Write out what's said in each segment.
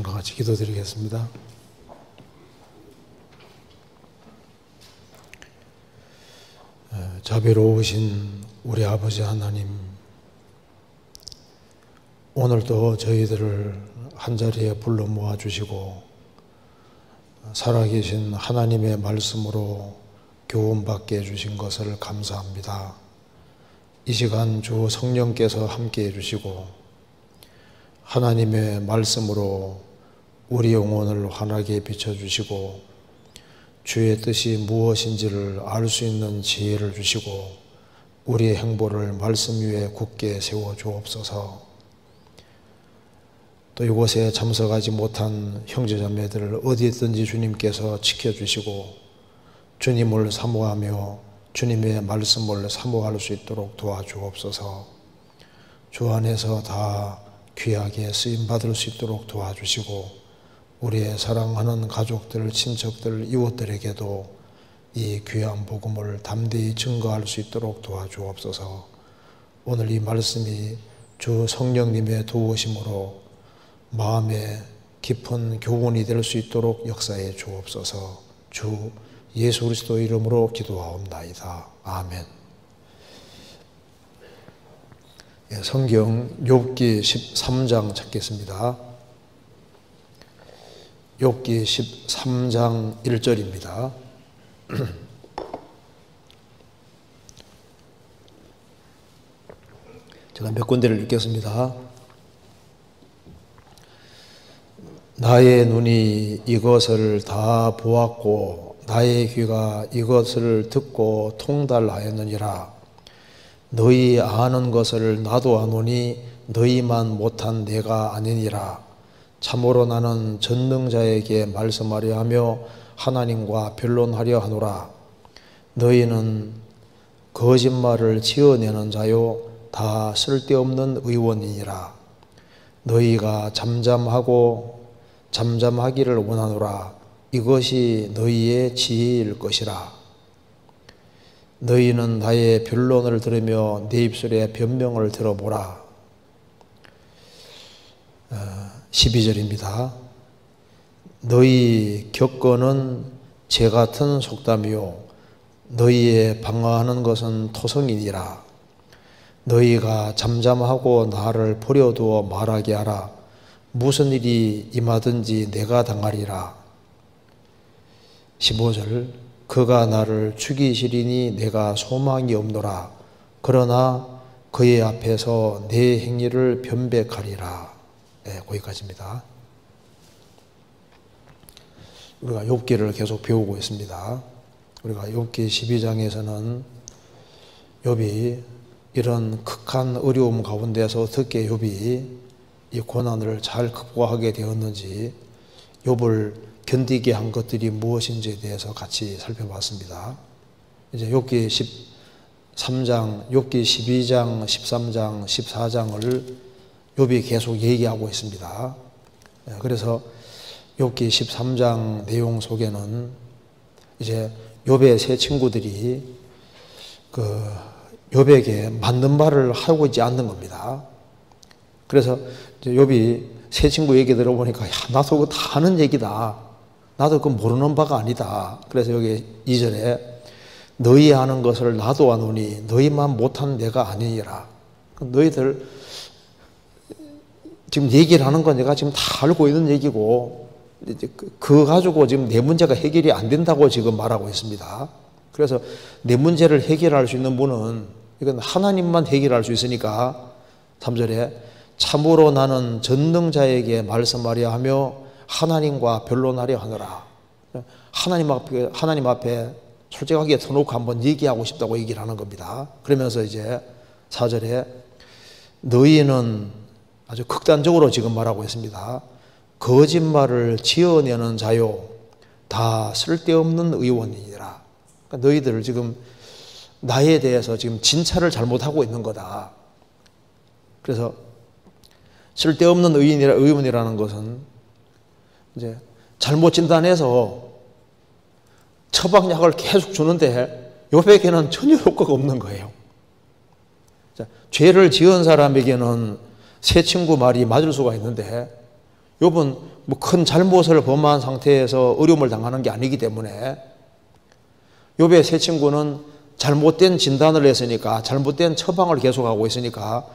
시간과 같이 기도드리겠습니다. 자비로우신 우리 아버지 하나님, 오늘도 저희들을 한자리에 불러 모아주시고 살아계신 하나님의 말씀으로 교훈받게 해주신 것을 감사합니다. 이 시간 주 성령께서 함께 해주시고 하나님의 말씀으로 우리 영혼을 환하게 비춰주시고 주의 뜻이 무엇인지를 알 수 있는 지혜를 주시고 우리의 행보를 말씀 위에 굳게 세워 주옵소서. 또 이곳에 참석하지 못한 형제자매들을 어디 있든지 주님께서 지켜주시고 주님을 사모하며 주님의 말씀을 사모할 수 있도록 도와주옵소서. 주 안에서 다 귀하게 쓰임받을 수 있도록 도와주시고 우리의 사랑하는 가족들, 친척들, 이웃들에게도 이 귀한 복음을 담대히 증거할 수 있도록 도와주옵소서. 오늘 이 말씀이 주 성령님의 도우심으로 마음에 깊은 교훈이 될 수 있도록 역사해 주옵소서. 주 예수 그리스도 이름으로 기도하옵나이다. 아멘. 성경 욥기 13장 찾겠습니다. 욥기 13장 1절입니다. 제가 몇 군데를 읽겠습니다. 나의 눈이 이것을 다 보았고 나의 귀가 이것을 듣고 통달하였느니라. 너희 아는 것을 나도 아노니 너희만 못한 내가 아니니라. 참으로 나는 전능자에게 말씀하려 하며 하나님과 변론하려 하노라. 너희는 거짓말을 지어내는 자요 다 쓸데없는 의원이니라. 너희가 잠잠하기를 원하노라. 이것이 너희의 지혜일 것이라. 너희는 나의 변론을 들으며 내 입술의 변명을 들어보라. 12절입니다. 너희 격거는 재 같은 속담이요 너희의 방어하는 것은 토성이니라. 너희가 잠잠하고 나를 버려두어 말하게 하라. 무슨 일이 임하든지 내가 당하리라. 15절. 그가 나를 죽이시리니 내가 소망이 없노라. 그러나 그의 앞에서 내 행위를 변백하리라. 네, 거기까지입니다. 우리가 욥기를 계속 배우고 있습니다. 우리가 욥기 12장에서는 욥이 이런 극한 어려움 가운데서 어떻게 욥이 이 고난을 잘 극복하게 되었는지, 욥을 견디게 한 것들이 무엇인지에 대해서 같이 살펴봤습니다. 이제 욥기 13장, 욥기 12장, 13장, 14장을 욥이 계속 얘기하고 있습니다. 그래서 욥기 13장 내용 속에는 이제 욥의 세 친구들이 욥에게 맞는 말을 하고 있지 않는 겁니다. 그래서 이제 욥이 세 친구 얘기 들어보니까 나도 그거 다 아는 얘기다. 나도 그거 모르는 바가 아니다. 그래서 여기 2절에 너희 아는 것을 나도 아노니 너희만 못한 내가 아니니라. 너희들 지금 얘기를 하는 건 내가 지금 다 알고 있는 얘기고 그거 가지고 지금 내 문제가 해결이 안 된다고 지금 말하고 있습니다. 그래서 내 문제를 해결할 수 있는 분은 이건 하나님만 해결할 수 있으니까 3절에 참으로 나는 전능자에게 말씀하려 하며 하나님과 변론하려 하노라. 하나님 앞에 솔직하게 터놓고 한번 얘기하고 싶다고 얘기를 하는 겁니다. 그러면서 이제 4절에 너희는 아주 극단적으로 지금 말하고 있습니다. 거짓말을 지어내는 자요 다 쓸데없는 의원이니라. 그러니까 너희들 지금 나에 대해서 지금 진찰을 잘못하고 있는 거다. 그래서 쓸데없는 의원이라는 것은 이제 잘못 진단해서 처방약을 계속 주는데 욥에게는 전혀 효과가 없는 거예요. 자, 죄를 지은 사람에게는 새 친구 말이 맞을 수가 있는데 욥은 뭐 큰 잘못을 범한 상태에서 어려움을 당하는 게 아니기 때문에 욥의 세 친구는 잘못된 진단을 했으니까, 잘못된 처방을 계속하고 있으니까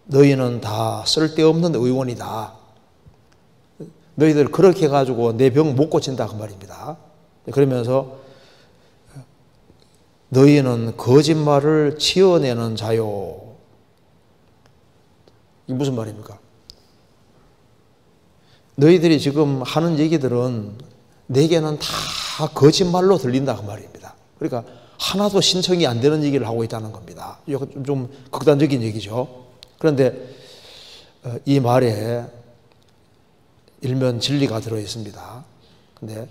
너희는 다 쓸데없는 의원이다. 너희들 그렇게 해가지고 내 병 못 고친다 그 말입니다. 그러면서 너희는 거짓말을 지어내는 자요. 이게 무슨 말입니까? 너희들이 지금 하는 얘기들은 내게는 다 거짓말로 들린다 그 말입니다. 그러니까 하나도 신청이 안 되는 얘기를 하고 있다는 겁니다. 좀 극단적인 얘기죠. 그런데 이 말에 일면 진리가 들어 있습니다. 근데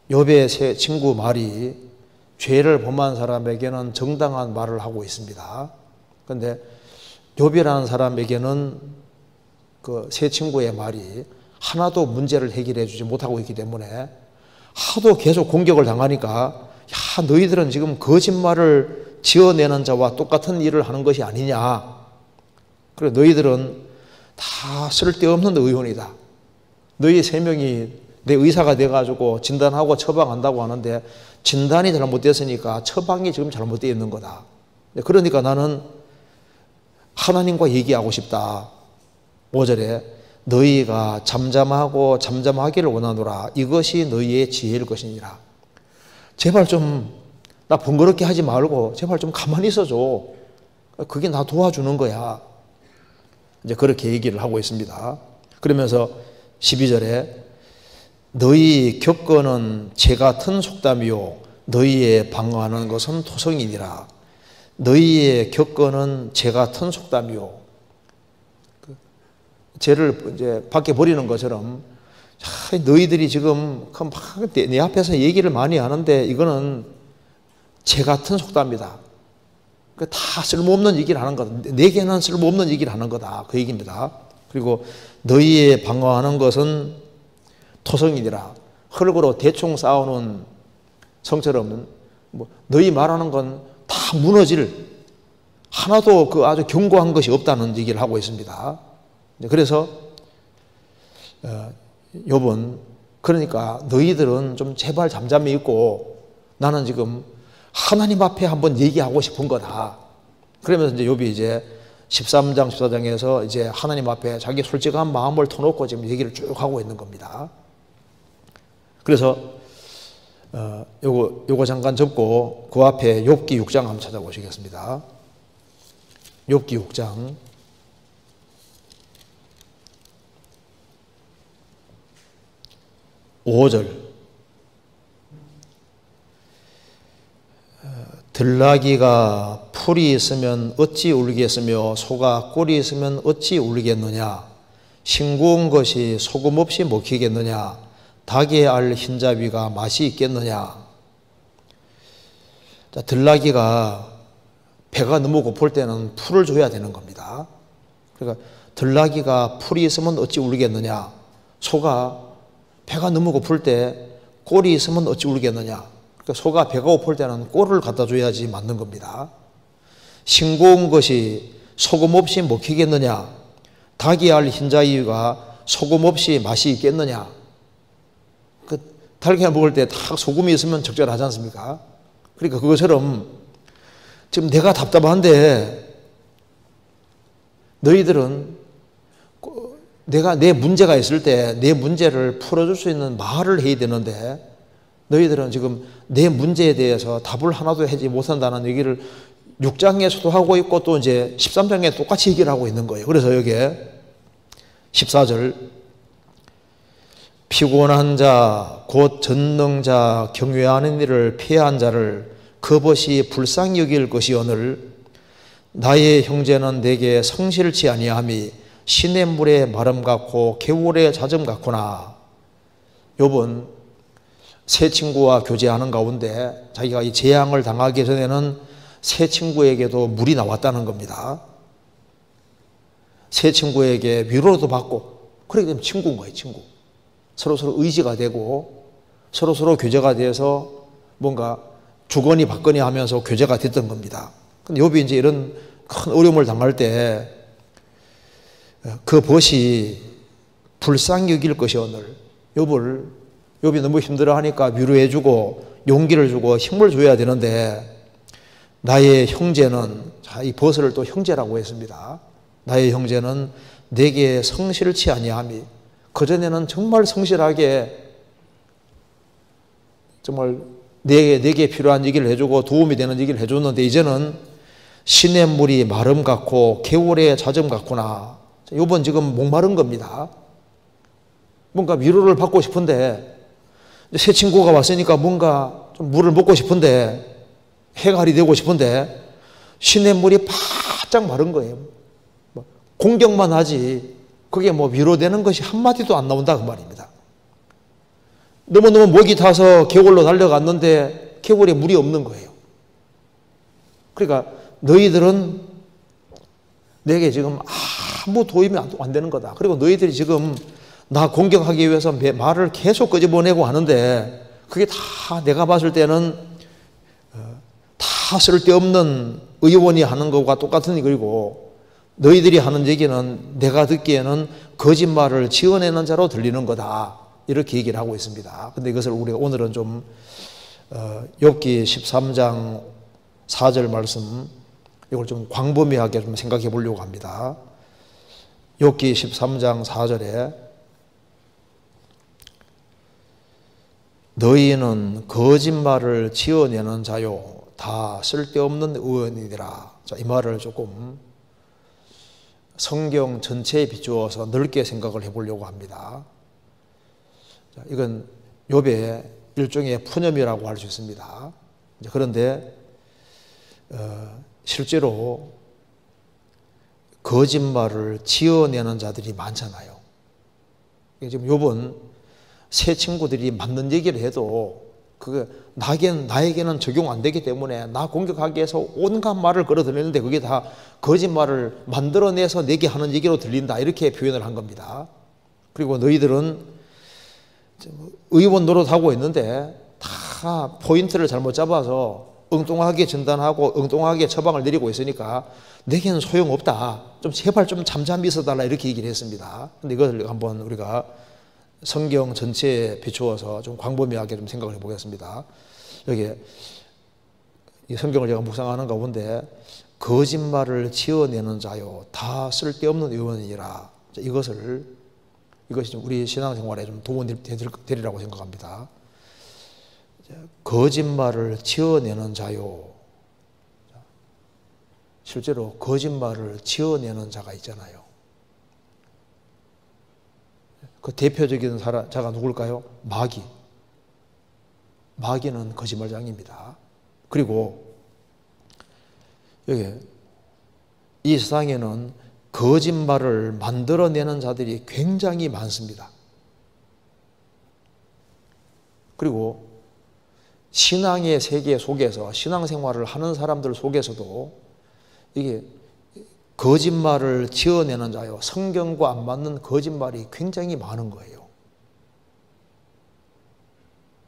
욥의 세 친구 말이 죄를 범한 사람에게는 정당한 말을 하고 있습니다. 그런데 욥이라는 사람에게는 그 세 친구의 말이 하나도 문제를 해결해 주지 못하고 있기 때문에 하도 계속 공격을 당하니까, 야, 너희들은 지금 거짓말을 지어내는 자와 똑같은 일을 하는 것이 아니냐. 그래, 너희들은 다 쓸데없는 의원이다. 너희 세 명이 내 의사가 돼가지고 진단하고 처방한다고 하는데 진단이 잘못됐으니까 처방이 지금 잘못되어 있는 거다. 그러니까 나는 하나님과 얘기하고 싶다. 5절에 너희가 잠잠하고 잠잠하기를 원하노라. 이것이 너희의 지혜일 것이니라. 제발 좀 나 번거롭게 하지 말고 제발 좀 가만히 있어줘. 그게 나 도와주는 거야. 이제 그렇게 얘기를 하고 있습니다. 그러면서 12절에 너희 겪어는 재 같은 속담이요 너희의 방어하는 것은 토성이니라. 너희의 겪어는 재 같은 속담이요. 죄를 이제 밖에 버리는 것처럼, 너희들이 지금 막 내 앞에서 얘기를 많이 하는데 이거는 재 같은 속담이다. 다 쓸모없는 얘기를 하는 거다. 내게는 쓸모없는 얘기를 하는 거다. 그 얘기입니다. 그리고 너희의 방어하는 것은 토성이니라. 흙으로 대충 쌓아놓은 성처럼 너희 말하는 건 다 무너질, 하나도 그 아주 견고한 것이 없다는 얘기를 하고 있습니다. 그래서 욥은 그러니까 너희들은 좀 제발 잠잠히 있고 나는 지금 하나님 앞에 한번 얘기하고 싶은 거다. 그러면서 이제 욥이 이제 13장, 14장에서 이제 하나님 앞에 자기 솔직한 마음을 터놓고 지금 얘기를 쭉 하고 있는 겁니다. 그래서 요거 잠깐 접고 그 앞에 욥기 6장 한번 찾아보시겠습니다. 욥기 6장 5절. 들나귀가 풀이 있으면 어찌 울겠으며 소가 꿀이 있으면 어찌 울겠느냐. 싱거운 것이 소금 없이 먹히겠느냐. 닭의 알 흰자위가 맛이 있겠느냐. 자, 들나귀가 배가 너무 고플 때는 풀을 줘야 되는 겁니다. 그러니까 들나귀가 풀이 있으면 어찌 울겠느냐. 소가 배가 너무 고플 때 꼴이 있으면 어찌 울겠느냐. 그러니까 소가 배가 고플 때는 꼴을 갖다 줘야지 맞는 겁니다. 싱거운 것이 소금 없이 먹히겠느냐. 닭이 알 흰자위가 소금 없이 맛이 있겠느냐. 그 달걀 먹을 때 딱 소금이 있으면 적절하지 않습니까? 그러니까 그것처럼 지금 내가 답답한데 너희들은 내가 내 문제가 있을 때 내 문제를 풀어줄 수 있는 말을 해야 되는데 너희들은 지금 내 문제에 대해서 답을 하나도 하지 못한다는 얘기를 6장에서도 하고 있고 또 이제 13장에 똑같이 얘기를 하고 있는 거예요. 그래서 여기에 14절 피곤한 자 곧 전능자 경외하는 일을 피한 자를 겁없이 불쌍히 여길 것이오늘 나의 형제는 내게 성실치 아니함이 시냇물의 마름 같고 개울의 잦음 같구나. 욥은 세 친구와 교제하는 가운데 자기가 이 재앙을 당하기 전에는 세 친구에게도 물이 나왔다는 겁니다. 세 친구에게 위로도 받고 그렇게 되면 친구인 거예요. 친구. 서로서로 의지가 되고 서로서로 교제가 돼서 뭔가 주거니 받거니 하면서 교제가 됐던 겁니다. 근데 욥이 이제 이런 큰 어려움을 당할 때 그 벗이 불쌍히 여길 것이오늘. 욥이 너무 힘들어하니까 위로해주고 용기를 주고 힘을 줘야 되는데, 나의 형제는, 자, 이 버스를 또 형제라고 했습니다. 나의 형제는 내게 성실치 아니함이. 그전에는 정말 성실하게 정말 내게 필요한 얘기를 해주고 도움이 되는 얘기를 해줬는데, 이제는 시냇물이 마름 같고 개울의 잦음 같구나. 욥은 지금 목마른 겁니다. 뭔가 위로를 받고 싶은데, 새 친구가 왔으니까 뭔가 좀 물을 먹고 싶은데, 해갈이 되고 싶은데 시냇물이 바짝 마른 거예요. 공격만 하지 그게 뭐 위로되는 것이 한마디도 안 나온다 그 말입니다. 너무너무 목이 타서 개울로 달려갔는데 개울에 물이 없는 거예요. 그러니까 너희들은 내게 지금 아무 도움이 안 되는 거다. 그리고 너희들이 지금 나 공격하기 위해서 말을 계속 끄집어내고 하는데, 그게 다 내가 봤을 때는 다 쓸데없는 의원이 하는 것과 똑같은 일이고, 너희들이 하는 얘기는 내가 듣기에는 거짓말을 지어내는 자로 들리는 거다. 이렇게 얘기를 하고 있습니다. 근데 이것을 우리가 오늘은 좀 욥기 13장 4절 말씀, 이걸 좀 광범위하게 좀 생각해 보려고 합니다. 욥기 13장 4절에 너희는 거짓말을 지어내는 자요 다 쓸데없는 의원이니라. 자, 이 말을 조금 성경 전체에 비추어서 넓게 생각을 해보려고 합니다. 자, 이건 욥의 일종의 푸념이라고 할 수 있습니다. 그런데 실제로 거짓말을 지어내는 자들이 많잖아요. 지금 욥은 새 친구들이 맞는 얘기를 해도 그게 나에게는 적용 안 되기 때문에 나 공격하기 위해서 온갖 말을 끌어들이는데 그게 다 거짓말을 만들어내서 내게 하는 얘기로 들린다, 이렇게 표현을 한 겁니다. 그리고 너희들은 의원 노릇하고 있는데 다 포인트를 잘못 잡아서 엉뚱하게 진단하고 엉뚱하게 처방을 내리고 있으니까 내게는 소용없다. 좀 제발 좀 잠잠히 있어달라, 이렇게 얘기를 했습니다. 근데 이걸 한번 우리가 성경 전체에 비추어서 좀 광범위하게 좀 생각을 해보겠습니다. 여기 이 성경을 제가 묵상하는 가운데 거짓말을 지어내는 자요 다 쓸데없는 의원이라, 이것이 좀 우리 신앙생활에 좀 도움이 되리라고 생각합니다. 거짓말을 지어내는 자요. 실제로 거짓말을 지어내는 자가 있잖아요. 그 대표적인 자가 누굴까요? 마귀는 거짓말장입니다. 그리고 여기 이 세상에는 거짓말을 만들어내는 자들이 굉장히 많습니다. 그리고 신앙의 세계 속에서 신앙생활을 하는 사람들 속에서도 이게 거짓말을 지어내는 자요, 성경과 안 맞는 거짓말이 굉장히 많은 거예요.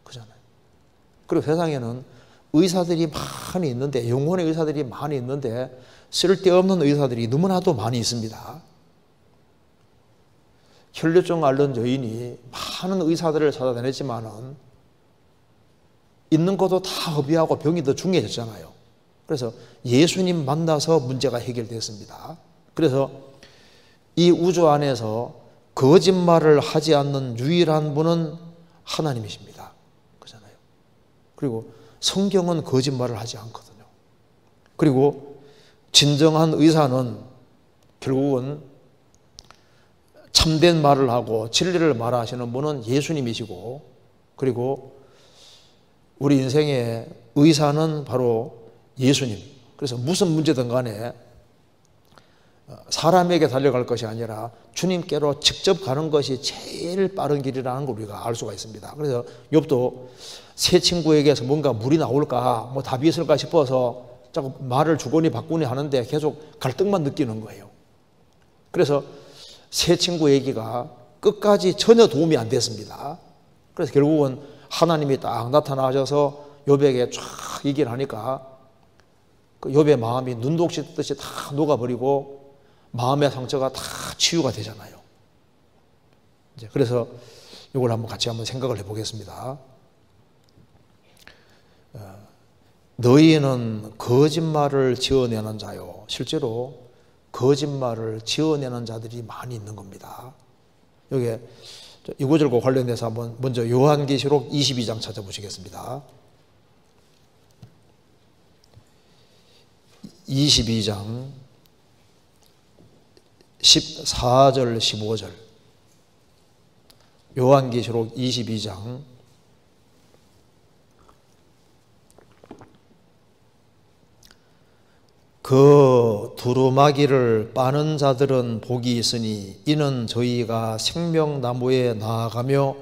그렇잖아요. 그리고 세상에는 의사들이 많이 있는데, 영혼의 의사들이 많이 있는데 쓸데없는 의사들이 너무나도 많이 있습니다. 혈류증 앓는 여인이 많은 의사들을 찾아다녔지만은 있는 것도 다 허비하고 병이 더 중해졌잖아요. 그래서 예수님 만나서 문제가 해결됐습니다. 그래서 이 우주 안에서 거짓말을 하지 않는 유일한 분은 하나님이십니다. 그렇잖아요. 그리고 성경은 거짓말을 하지 않거든요. 그리고 진정한 의사는 결국은 참된 말을 하고 진리를 말하시는 분은 예수님이시고, 그리고 우리 인생의 의사는 바로 예수님. 그래서 무슨 문제든 간에 사람에게 달려갈 것이 아니라 주님께로 직접 가는 것이 제일 빠른 길이라는 걸 우리가 알 수가 있습니다. 그래서 욥도 새 친구에게서 뭔가 물이 나올까, 뭐 답이 있을까 싶어서 자꾸 말을 주거니 받거니 하는데 계속 갈등만 느끼는 거예요. 그래서 새 친구 얘기가 끝까지 전혀 도움이 안 됐습니다. 그래서 결국은 하나님이 딱 나타나셔서 욥에게 쫙 얘기를 하니까 그 욥의 마음이 눈독시 뜨듯이 다 녹아버리고 마음의 상처가 다 치유가 되잖아요. 그래서 이걸 같이 한번 생각을 해보겠습니다. 너희는 거짓말을 지어내는 자요. 실제로 거짓말을 지어내는 자들이 많이 있는 겁니다. 여기 이 구절과 관련돼서 한번 먼저 요한계시록 22장 찾아보시겠습니다. 22장 14절 15절. 요한계시록 22장 그 두루마기를 빠는 자들은 복이 있으니 이는 저희가 생명나무에 나아가며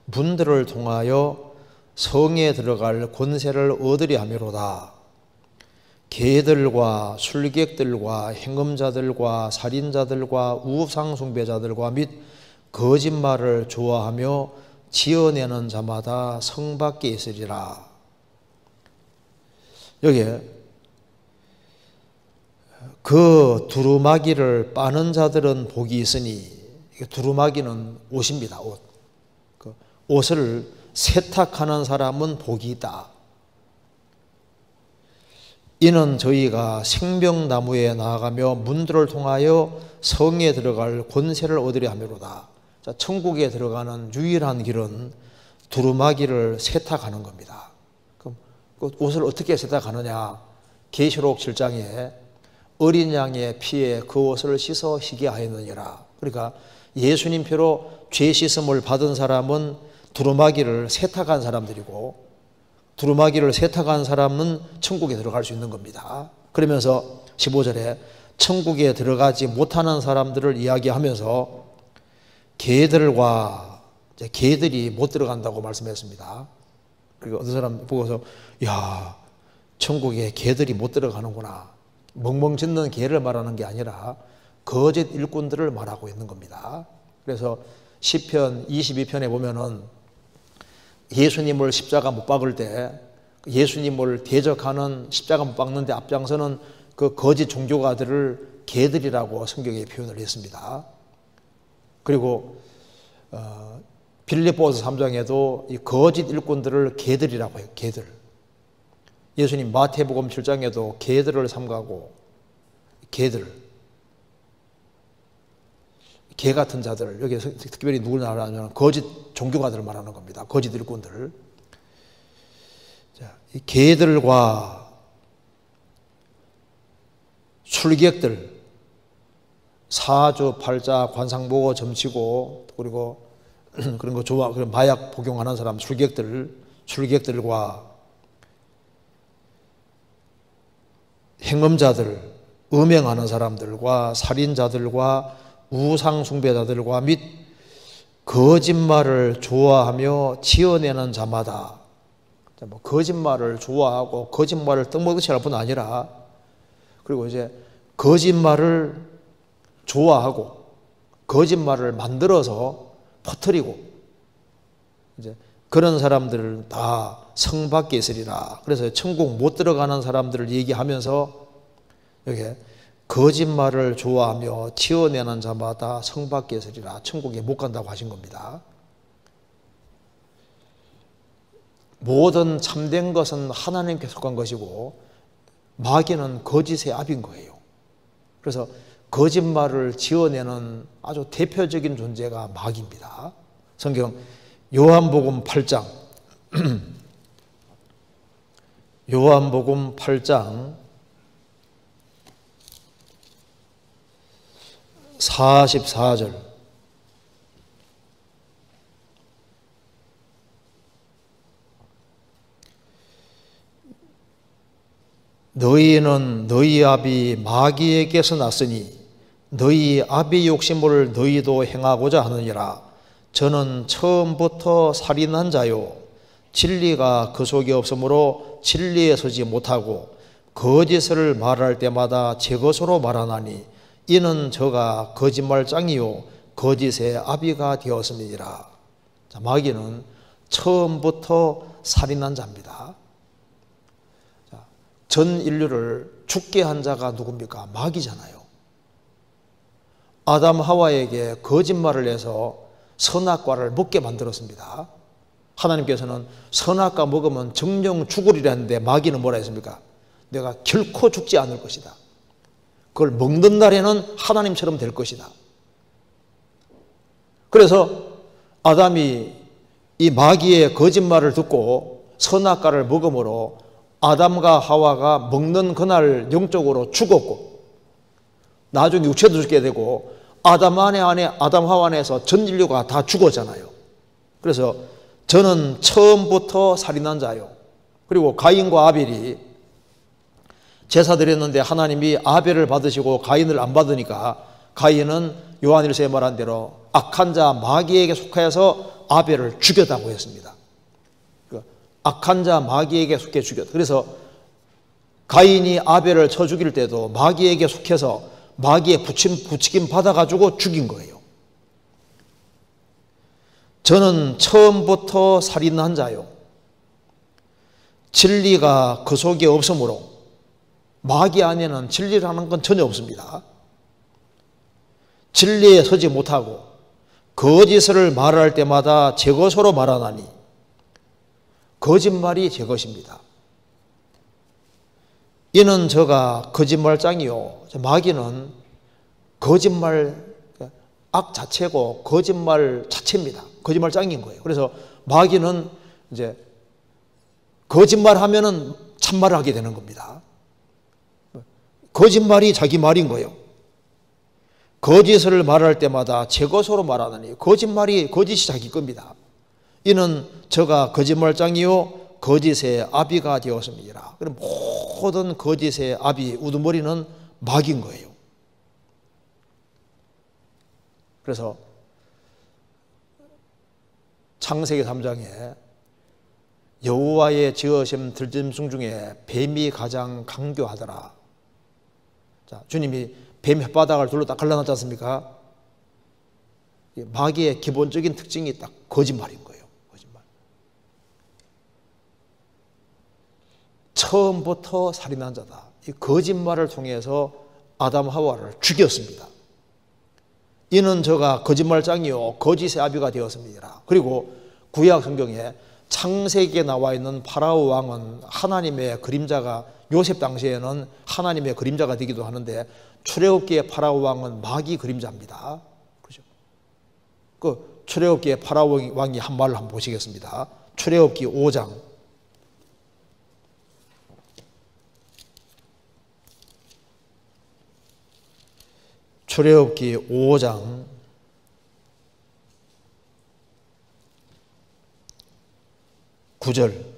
문들을 통하여 성에 들어갈 권세를 얻으리 함이로다. 개들과 술객들과 행음자들과 살인자들과 우상숭배자들과 및 거짓말을 좋아하며 지어내는 자마다 성 밖에 있으리라. 여기에 그 두루마기를 빠는 자들은 복이 있으니, 두루마기는 옷입니다. 옷. 그 옷을 세탁하는 사람은 복이 있다. 이는 저희가 생명나무에 나아가며 문들을 통하여 성에 들어갈 권세를 얻으려 함이로다. 자, 천국에 들어가는 유일한 길은 두루마기를 세탁하는 겁니다. 그럼 그 옷을 어떻게 세탁하느냐? 계시록 7장에 어린 양의 피에 그 옷을 씻어 희게 하였느니라. 그러니까 예수님 피로 죄 씻음을 받은 사람은 두루마기를 세탁한 사람들이고, 두루마기를 세탁한 사람은 천국에 들어갈 수 있는 겁니다. 그러면서 15절에 천국에 들어가지 못하는 사람들을 이야기하면서 개들이 못 들어간다고 말씀했습니다. 그리고 어떤 사람 보고서, 야, 천국에 개들이 못 들어가는구나. 멍멍 짖는 개를 말하는 게 아니라 거짓 일꾼들을 말하고 있는 겁니다. 그래서 시편 22편에 보면은 예수님을 십자가 못 박을 때 예수님을 대적하는 십자가 못 박는데 앞장서는 그 거짓 종교가들을 개들이라고 성경에 표현을 했습니다. 그리고 빌립보서 3장에도 이 거짓 일꾼들을 개들이라고 해요. 개들. 예수님 마태복음 7장에도 개들을 삼가고, 개들, 개 같은 자들, 여기 특별히 누굴 말하냐면 거짓 종교가들을 말하는 겁니다. 거짓 일꾼들. 자, 이 개들과 술객들, 사주, 팔자, 관상보고 점치고, 그리고 그런 거 좋아, 마약 복용하는 사람, 술객들과 행음자들, 음행하는 사람들과 살인자들과 우상숭배자들과 및 거짓말을 좋아하며 지어내는 자마다, 거짓말을 좋아하고 거짓말을 떡먹듯이 할 뿐 아니라, 그리고 이제 거짓말을 좋아하고 거짓말을 만들어서 퍼뜨리고, 이제 그런 사람들을 다 성 밖에 있으리라. 그래서 천국 못 들어가는 사람들을 얘기하면서 여기 거짓말을 좋아하며 지어내는 자마다 성 밖에 있으리라. 천국에 못 간다고 하신 겁니다. 모든 참된 것은 하나님께 속한 것이고 마귀는 거짓의 압인 거예요. 그래서 거짓말을 지어내는 아주 대표적인 존재가 마귀입니다. 성경 요한복음 8장 요한복음 8장 44절. 너희는 너희 아비 마귀에게서 났으니 너희 아비 욕심을 너희도 행하고자 하느니라. 저는 처음부터 살인한 자요 진리가 그 속에 없으므로 진리에 서지 못하고 거짓을 말할 때마다 제 것으로 말하나니 이는 저가 거짓말장이요 거짓의 아비가 되었음이니라. 자, 마귀는 처음부터 살인한 자입니다. 자, 전 인류를 죽게 한 자가 누굽니까? 마귀잖아요. 아담 하와에게 거짓말을 해서 선악과를 먹게 만들었습니다. 하나님께서는 선악과 먹으면 정령 죽으리라 했는데 마귀는 뭐라 했습니까? 내가 결코 죽지 않을 것이다. 그걸 먹는 날에는 하나님처럼 될 것이다. 그래서 아담이 이 마귀의 거짓말을 듣고 선악과를 먹음으로 아담과 하와가 먹는 그날 영적으로 죽었고 나중에 육체도 죽게 되고 아담 하와 안에서 전 인류가 다 죽었잖아요. 그래서 저는 처음부터 살인한 자요. 그리고 가인과 아벨이 제사 드렸는데 하나님이 아벨을 받으시고 가인을 안 받으니까 가인은 요한일서에 말한 대로 악한 자 마귀에게 속하여서 아벨을 죽였다고 했습니다. 악한 자 마귀에게 속해 죽였다. 그래서 가인이 아벨을 쳐 죽일 때도 마귀에게 속해서 마귀의 부추김 받아가지고 죽인 거예요. 저는 처음부터 살인한 자요. 진리가 그 속에 없으므로 마귀 안에는 진리라는 건 전혀 없습니다. 진리에 서지 못하고 거짓을 말할 때마다 제 것으로 말하나니 거짓말이 제 것입니다. 이는 저가 거짓말장이요. 마귀는 거짓말 악 자체고 거짓말 자체입니다. 거짓말장인 거예요. 그래서 마귀는 이제 거짓말하면은 참말을 하게 되는 겁니다. 거짓말이 자기 말인 거예요. 거짓을 말할 때마다 제 것으로 말하느니 거짓이 자기 겁니다. 이는 저가 거짓말장이요 거짓의 아비가 되었습니다. 그럼 모든 거짓의 아비 우두머리는 마귀인 거예요. 그래서 창세기 3장에 여호와의 지으심 들짐승 중에 뱀이 가장 강교하더라. 자, 주님이 뱀 혓바닥을 둘러 딱 갈라놨지 않습니까? 마귀의 기본적인 특징이 딱 거짓말인 거예요. 거짓말. 처음부터 살인한 자다. 이 거짓말을 통해서 아담 하와를 죽였습니다. 이는 저가 거짓말장이요 거짓의 아비가 되었습니다. 그리고 구약 성경에 창세기에 나와 있는 파라오 왕은 하나님의 그림자가 요셉 당시에는 하나님의 그림자가 되기도 하는데 출애굽기의 파라오 왕은 마귀 그림자입니다. 그렇죠? 그 출애굽기의 파라오 왕이 한 말을 한번 보시겠습니다. 출애굽기 5장. 출애굽기 5장 9절.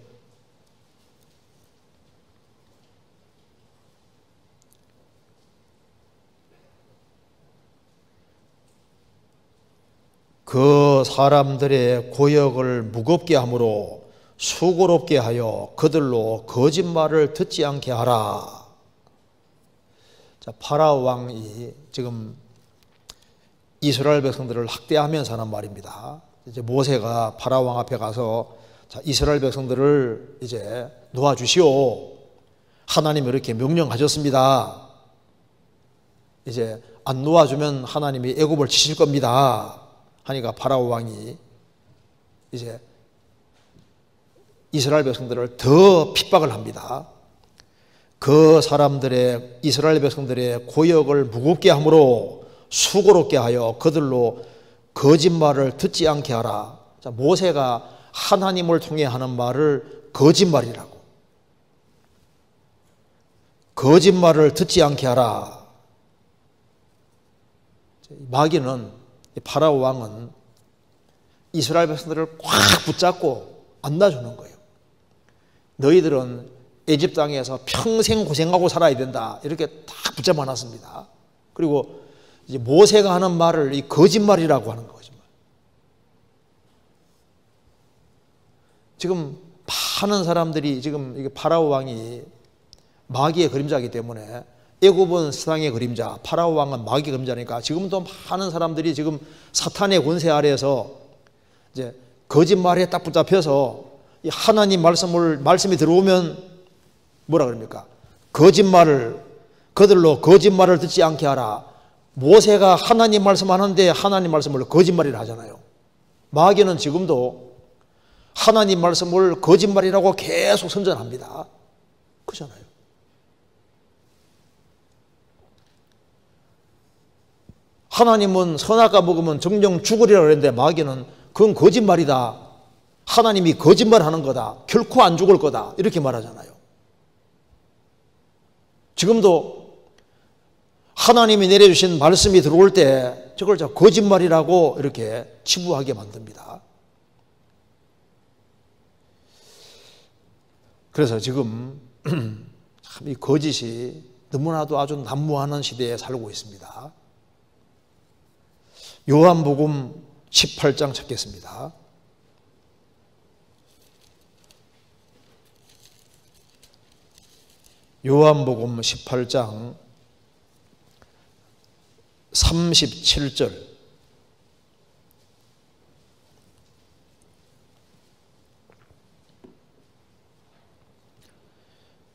그 사람들의 고역을 무겁게 함으로 수고롭게 하여 그들로 거짓말을 듣지 않게 하라. 자, 파라오 왕이 지금 이스라엘 백성들을 학대하면서 하는 말입니다. 이제 모세가 파라오 왕 앞에 가서 자, 이스라엘 백성들을 이제 놓아주시오. 하나님이 이렇게 명령하셨습니다. 이제 안 놓아주면 하나님이 애굽을 치실 겁니다. 하니까 파라오 왕이 이제 이스라엘 백성들을 더 핍박을 합니다. 그 사람들의 이스라엘 백성들의 고역을 무겁게 함으로 수고롭게 하여 그들로 거짓말을 듣지 않게 하라. 자, 모세가 하나님을 통해 하는 말을 거짓말이라고. 거짓말을 듣지 않게 하라. 마귀는 파라오 왕은 이스라엘 백성들을 꽉 붙잡고 안 놔주는 거예요. 너희들은 애굽 땅에서 평생 고생하고 살아야 된다. 이렇게 딱 붙잡아 놨습니다. 그리고 이제 모세가 하는 말을 이 거짓말이라고 하는 거죠. 지금 많은 사람들이 지금 이게 파라오 왕이 마귀의 그림자이기 때문에 애굽은 세상의 그림자, 파라오 왕은 마귀의 그림자니까 지금도 많은 사람들이 지금 사탄의 권세 아래에서 이제 거짓말에 딱 붙잡혀서 이 하나님 말씀이 들어오면 뭐라 그럽니까? 그들로 거짓말을 듣지 않게 하라. 모세가 하나님 말씀하는데 하나님 말씀을 거짓말이라 하잖아요. 마귀는 지금도 하나님 말씀을 거짓말이라고 계속 선전합니다. 그렇잖아요. 하나님은 선악과 먹으면 정령 죽으리라 그랬는데 마귀는 그건 거짓말이다. 하나님이 거짓말하는 거다. 결코 안 죽을 거다. 이렇게 말하잖아요. 지금도 하나님이 내려주신 말씀이 들어올 때 저걸 거짓말이라고 이렇게 치부하게 만듭니다. 그래서 지금 참 이 거짓이 너무나도 아주 난무하는 시대에 살고 있습니다. 요한복음 18장 찾겠습니다. 요한복음 18장 37절.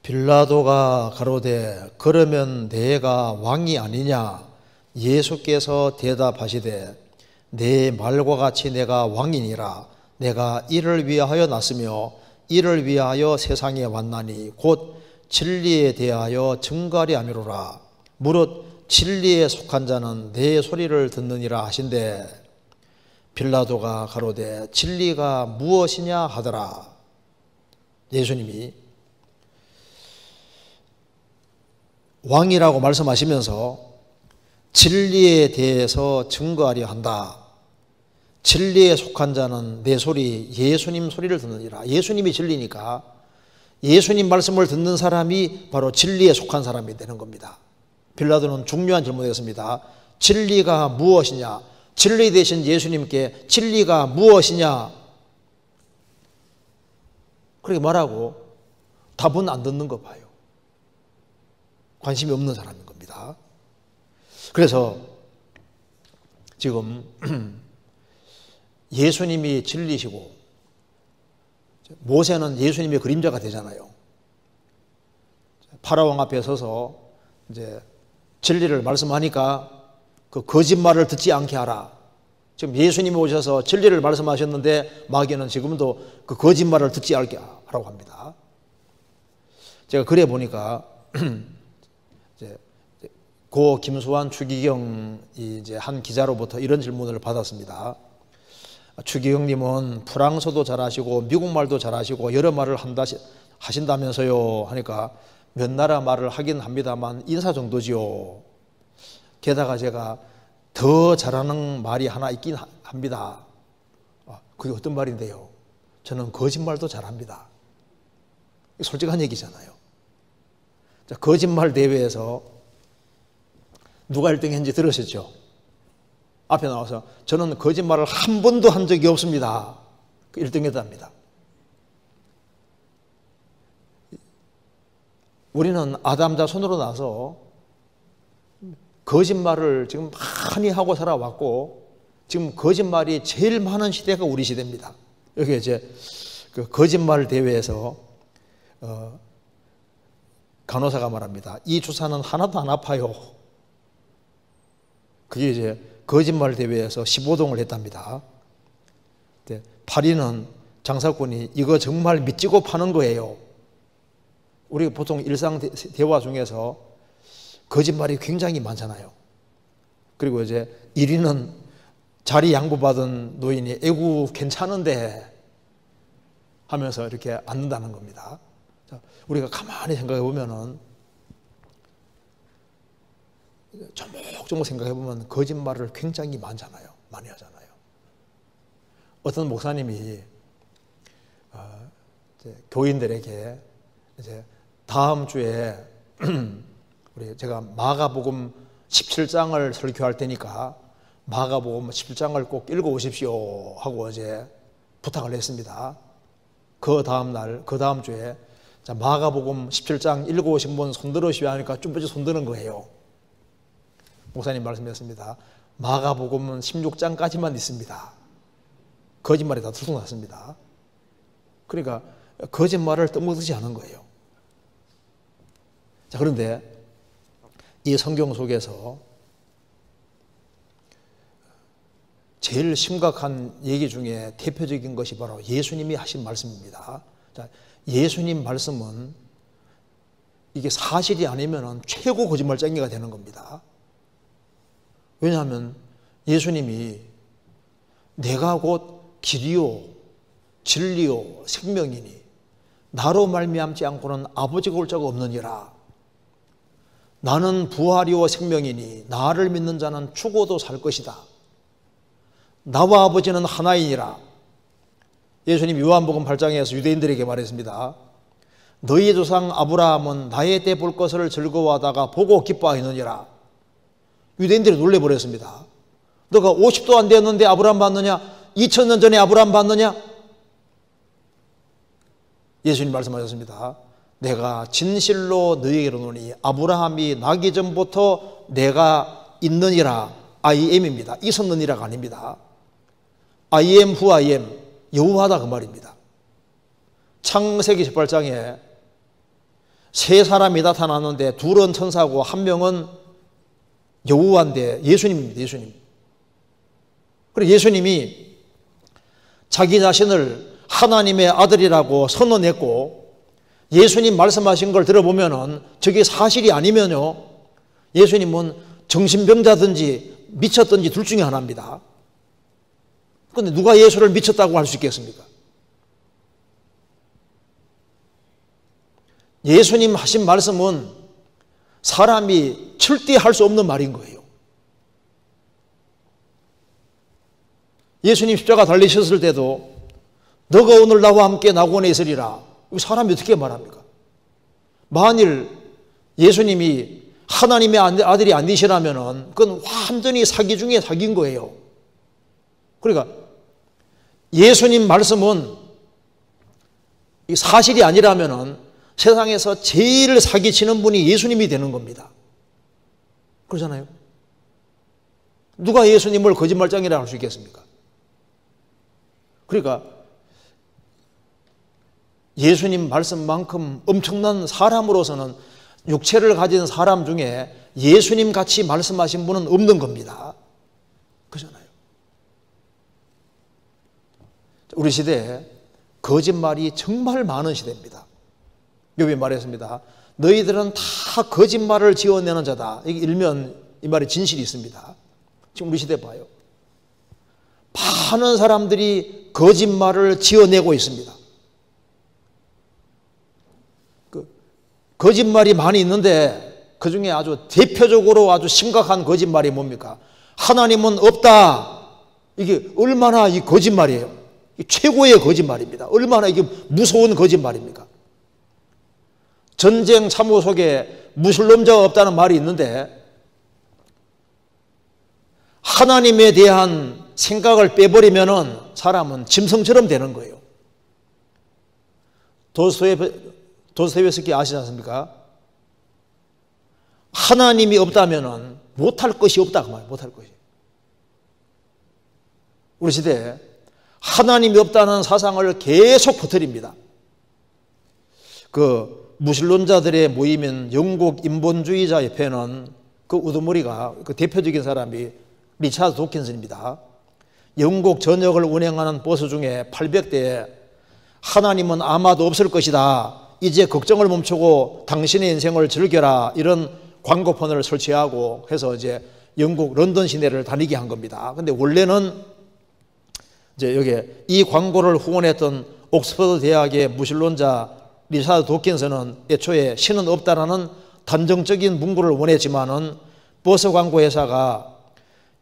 빌라도가 가로되 그러면 내가 왕이 아니냐? 예수께서 대답하시되 내 말과 같이 내가 왕이니라. 내가 이를 위하여 났으며 이를 위하여 세상에 왔나니 곧 진리에 대하여 증거하리 함이로라. 무릇 진리에 속한 자는 내 소리를 듣느니라 하신대 빌라도가 가로되 진리가 무엇이냐 하더라. 예수님이 왕이라고 말씀하시면서 진리에 대해서 증거하려 한다. 진리에 속한 자는 내 소리, 예수님 소리를 듣느니라. 예수님이 진리니까 예수님 말씀을 듣는 사람이 바로 진리에 속한 사람이 되는 겁니다. 빌라도는 중요한 질문을 했습니다. 진리가 무엇이냐? 진리 되신 예수님께 진리가 무엇이냐? 그렇게 말하고 답은 안 듣는 거 봐요. 관심이 없는 사람인 겁니다. 그래서 지금 예수님이 진리시고 모세는 예수님의 그림자가 되잖아요. 파라왕 앞에 서서 이제 진리를 말씀하니까 그 거짓말을 듣지 않게 하라. 지금 예수님이 오셔서 진리를 말씀하셨는데 마귀는 지금도 그 거짓말을 듣지 않게 하라고 합니다. 제가 그래 보니까 이제 고 김수환 추기경이 이제 한 기자로부터 이런 질문을 받았습니다. 추기경님은 프랑스어도 잘하시고 미국 말도 잘하시고 여러 말을 하신다면서요 하니까 몇 나라 말을 하긴 합니다만 인사 정도지요. 게다가 제가 더 잘하는 말이 하나 있긴 합니다. 그게 어떤 말인데요? 저는 거짓말도 잘합니다. 솔직한 얘기잖아요. 거짓말 대회에서 누가 1등 했는지 들으셨죠? 앞에 나와서 저는 거짓말을 한 번도 한 적이 없습니다. 1등 했답니다. 우리는 아담자 손으로 나서 거짓말을 지금 많이 하고 살아왔고 지금 거짓말이 제일 많은 시대가 우리 시대입니다. 여기 이제 그 거짓말 대회에서 간호사가 말합니다. 이 주사는 하나도 안 아파요. 그게 이제 거짓말 대회에서 15동을 했답니다. 파리는 장사꾼이 이거 정말 믿지고 파는 거예요. 우리가 보통 일상 대화 중에서 거짓말이 굉장히 많잖아요. 그리고 이제 1위는 자리 양보받은 노인이 에구 괜찮은데 하면서 이렇게 앉는다는 겁니다. 우리가 가만히 생각해 보면은 조목조목 생각해 보면 거짓말을 굉장히 많잖아요. 많이 하잖아요. 어떤 목사님이 이제 교인들에게 이제 다음 주에 제가 마가복음 17장을 설교할 테니까 마가복음 17장을 꼭 읽어오십시오 하고 이제 부탁을 했습니다. 그 다음 날, 그 다음 주에 자, 마가복음 17장 읽어오신 분 손들으시오 하니까 쭈뼛이 손드는 거예요. 목사님 말씀했습니다. 마가복음은 16장까지만 있습니다. 거짓말이 다 들통났습니다. 그러니까 거짓말을 떠먹듯이 하는 거예요. 자, 그런데 이 성경 속에서 제일 심각한 얘기 중에 대표적인 것이 바로 예수님이 하신 말씀입니다. 자, 예수님 말씀은 이게 사실이 아니면 최고 거짓말쟁이가 되는 겁니다. 왜냐하면 예수님이 내가 곧 길이요 진리요 생명이니 나로 말미암지 않고는 아버지가 올 자가 없느니라. 나는 부활이요 생명이니 나를 믿는 자는 죽어도 살 것이다. 나와 아버지는 하나이니라. 예수님 요한복음 8장에서 유대인들에게 말했습니다. 너희 조상 아브라함은 나의 때 볼 것을 즐거워하다가 보고 기뻐하였느니라. 유대인들이 놀래버렸습니다. 너가 50도 안 되었는데 아브라함 봤느냐? 2000년 전에 아브라함 봤느냐? 예수님 말씀하셨습니다. 내가 진실로 너희에게 이르노니 아브라함이 나기 전부터 내가 있느니라. I am입니다. 있었느니라가 아닙니다. I am who I am. 여호와다 그 말입니다. 창세기 18장에 세 사람이 나타났는데 둘은 천사고 한 명은 여호와인데 예수님입니다. 예수님. 그리고 예수님이 자기 자신을 하나님의 아들이라고 선언했고 예수님 말씀하신 걸 들어보면은 저게 사실이 아니면요 예수님은 정신병자든지 미쳤든지 둘 중에 하나입니다. 그런데 누가 예수를 미쳤다고 할 수 있겠습니까? 예수님 하신 말씀은 사람이 절대 할 수 없는 말인 거예요. 예수님 십자가 달리셨을 때도 너가 오늘 나와 함께 낙원에 있으리라. 사람이 어떻게 말합니까? 만일 예수님이 하나님의 아들이 아니시라면 그건 완전히 사기 중에 사기인 거예요. 그러니까 예수님 말씀은 사실이 아니라면 세상에서 제일 사기치는 분이 예수님이 되는 겁니다. 그러잖아요. 누가 예수님을 거짓말장이라고 할 수 있겠습니까? 그러니까 예수님 말씀만큼 엄청난 사람으로서는 육체를 가진 사람 중에 예수님 같이 말씀하신 분은 없는 겁니다. 그러잖아요. 우리 시대에 거짓말이 정말 많은 시대입니다. 욥이 말했습니다. 너희들은 다 거짓말을 지어내는 자다. 이게 일면 이 말에 진실이 있습니다. 지금 우리 시대 봐요. 많은 사람들이 거짓말을 지어내고 있습니다. 거짓말이 많이 있는데 그 중에 아주 대표적으로 아주 심각한 거짓말이 뭡니까? 하나님은 없다. 이게 얼마나 이 거짓말이에요. 최고의 거짓말입니다. 얼마나 이게 무서운 거짓말입니까? 전쟁 참호 속에 무슬림자가 없다는 말이 있는데 하나님에 대한 생각을 빼버리면은 사람은 짐승처럼 되는 거예요. 도스토옙스키 아시지 않습니까? 하나님이 없다면은 못할 것이 없다 그 말, 못할 것이. 우리 시대에 하나님이 없다는 사상을 계속 퍼뜨립니다. 그 무슬림자들의 모임인 영국 인본주의자 협회는 그 우두머리가 그 대표적인 사람이 리차드 도킨슨입니다. 영국 전역을 운행하는 버스 중에 800대에 하나님은 아마도 없을 것이다. 이제 걱정을 멈추고 당신의 인생을 즐겨라. 이런 광고판을 설치하고 해서 이제 영국 런던 시내를 다니게 한 겁니다. 근데 원래는 이제 여기 이 광고를 후원했던 옥스퍼드 대학의 무신론자 리차드 도킨슨은 애초에 신은 없다라는 단정적인 문구를 원했지만은 버스 광고 회사가